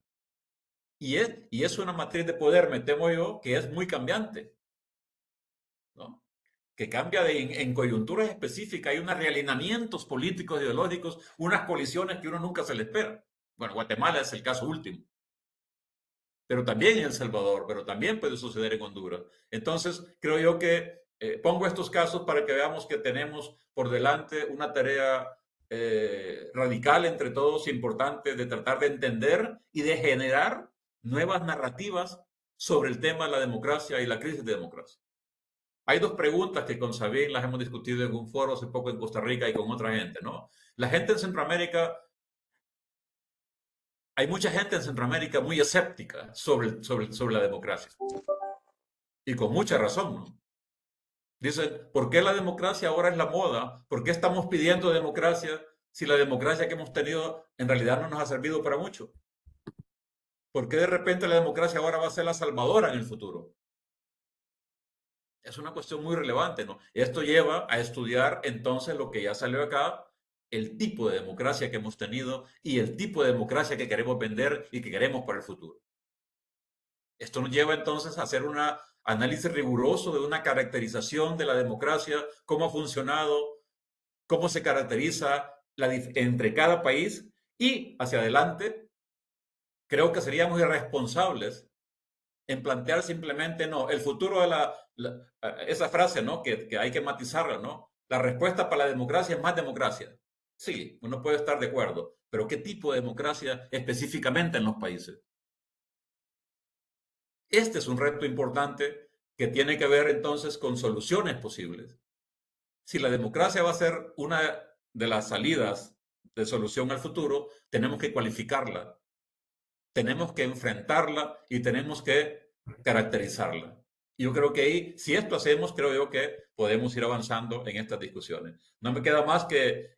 Y es una matriz de poder, me temo yo, que es muy cambiante, ¿no? Que cambia en coyunturas específicas. Hay unos realineamientos políticos, ideológicos, unas colisiones que uno nunca se le espera. Bueno, Guatemala es el caso último. Pero también en El Salvador, pero también puede suceder en Honduras. Entonces, creo yo que pongo estos casos para que veamos que tenemos por delante una tarea radical entre todos, importante, de tratar de entender y de generar nuevas narrativas sobre el tema de la democracia y la crisis de democracia. Hay 2 preguntas que con Sabine las hemos discutido en un foro hace poco en Costa Rica y con otra gente, ¿no? La gente en Centroamérica, hay mucha gente en Centroamérica muy escéptica sobre la democracia. Y con mucha razón, ¿no? Dicen, ¿por qué la democracia ahora es la moda? ¿Por qué estamos pidiendo democracia si la democracia que hemos tenido en realidad no nos ha servido para mucho? ¿Por qué de repente la democracia ahora va a ser la salvadora en el futuro? Es una cuestión muy relevante, ¿no? Esto lleva a estudiar entonces lo que ya salió acá, el tipo de democracia que hemos tenido y el tipo de democracia que queremos vender y que queremos para el futuro. Esto nos lleva entonces a hacer un análisis riguroso de una caracterización de la democracia, cómo ha funcionado, cómo se caracteriza entre cada país y hacia adelante. Creo que seríamos irresponsables en plantear simplemente, no, el futuro de esa frase, ¿no? Que hay que matizarla, ¿no? La respuesta para la democracia es más democracia. Sí, uno puede estar de acuerdo, pero ¿qué tipo de democracia específicamente en los países? Este es un reto importante que tiene que ver entonces con soluciones posibles. Si la democracia va a ser una de las salidas de solución al futuro, tenemos que cualificarla, tenemos que enfrentarla y tenemos que caracterizarla. Yo creo que ahí, si esto hacemos, creo yo que podemos ir avanzando en estas discusiones. No me queda más que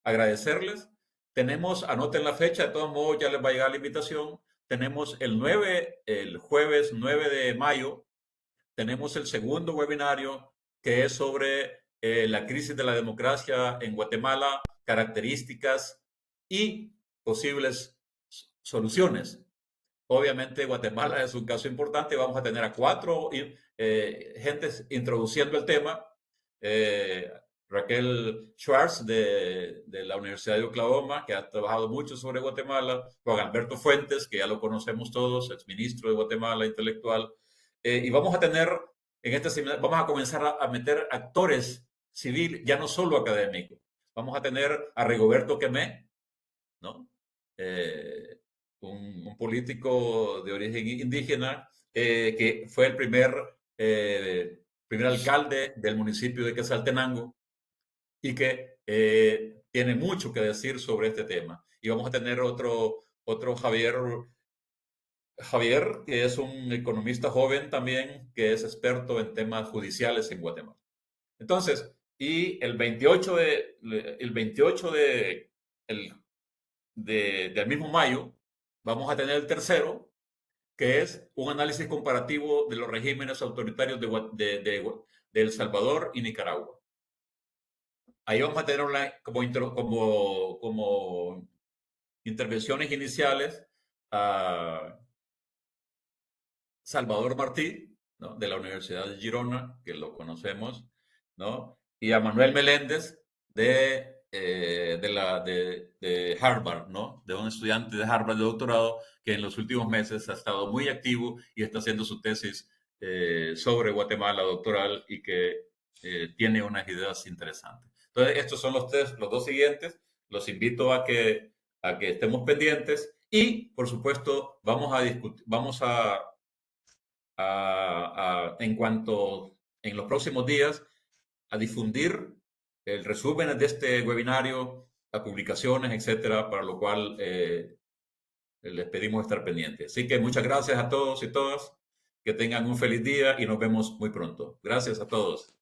agradecerles. Tenemos, anoten la fecha, de todos modos ya les va a llegar la invitación. Tenemos el jueves 9 de mayo, tenemos el segundo webinario que es sobre la crisis de la democracia en Guatemala, características y posibles soluciones. Obviamente Guatemala es un caso importante, vamos a tener a 4 gentes introduciendo el tema. Raquel Schwartz de la Universidad de Oklahoma, que ha trabajado mucho sobre Guatemala, Juan Alberto Fuentes, que ya lo conocemos todos, exministro de Guatemala, intelectual, y vamos a tener en este seminario, vamos a comenzar a meter actores civiles, ya no solo académicos. Vamos a tener a Rigoberto Quemé, ¿no? Un político de origen indígena que fue el primer alcalde del municipio de Quetzaltenango y que tiene mucho que decir sobre este tema. Y vamos a tener otro Javier, que es un economista joven también, que es experto en temas judiciales en Guatemala. Entonces, y el 28 del mismo mayo, vamos a tener el tercero, que es un análisis comparativo de los regímenes autoritarios de El Salvador y Nicaragua. Ahí vamos a tener como intervenciones iniciales a Salvador Martí, ¿no? De la Universidad de Girona, que lo conocemos, ¿no? Y a Manuel Meléndez de Harvard, ¿no? De un estudiante de Harvard de doctorado que en los últimos meses ha estado muy activo y está haciendo su tesis sobre Guatemala doctoral y que tiene unas ideas interesantes. Entonces, estos son los 2 siguientes. Los invito a que a que estemos pendientes y, por supuesto, vamos a discutir, en los próximos días, a difundir el resumen de este webinario, las publicaciones, etcétera, para lo cual les pedimos estar pendientes. Así que muchas gracias a todos y todas. Que tengan un feliz día y nos vemos muy pronto. Gracias a todos.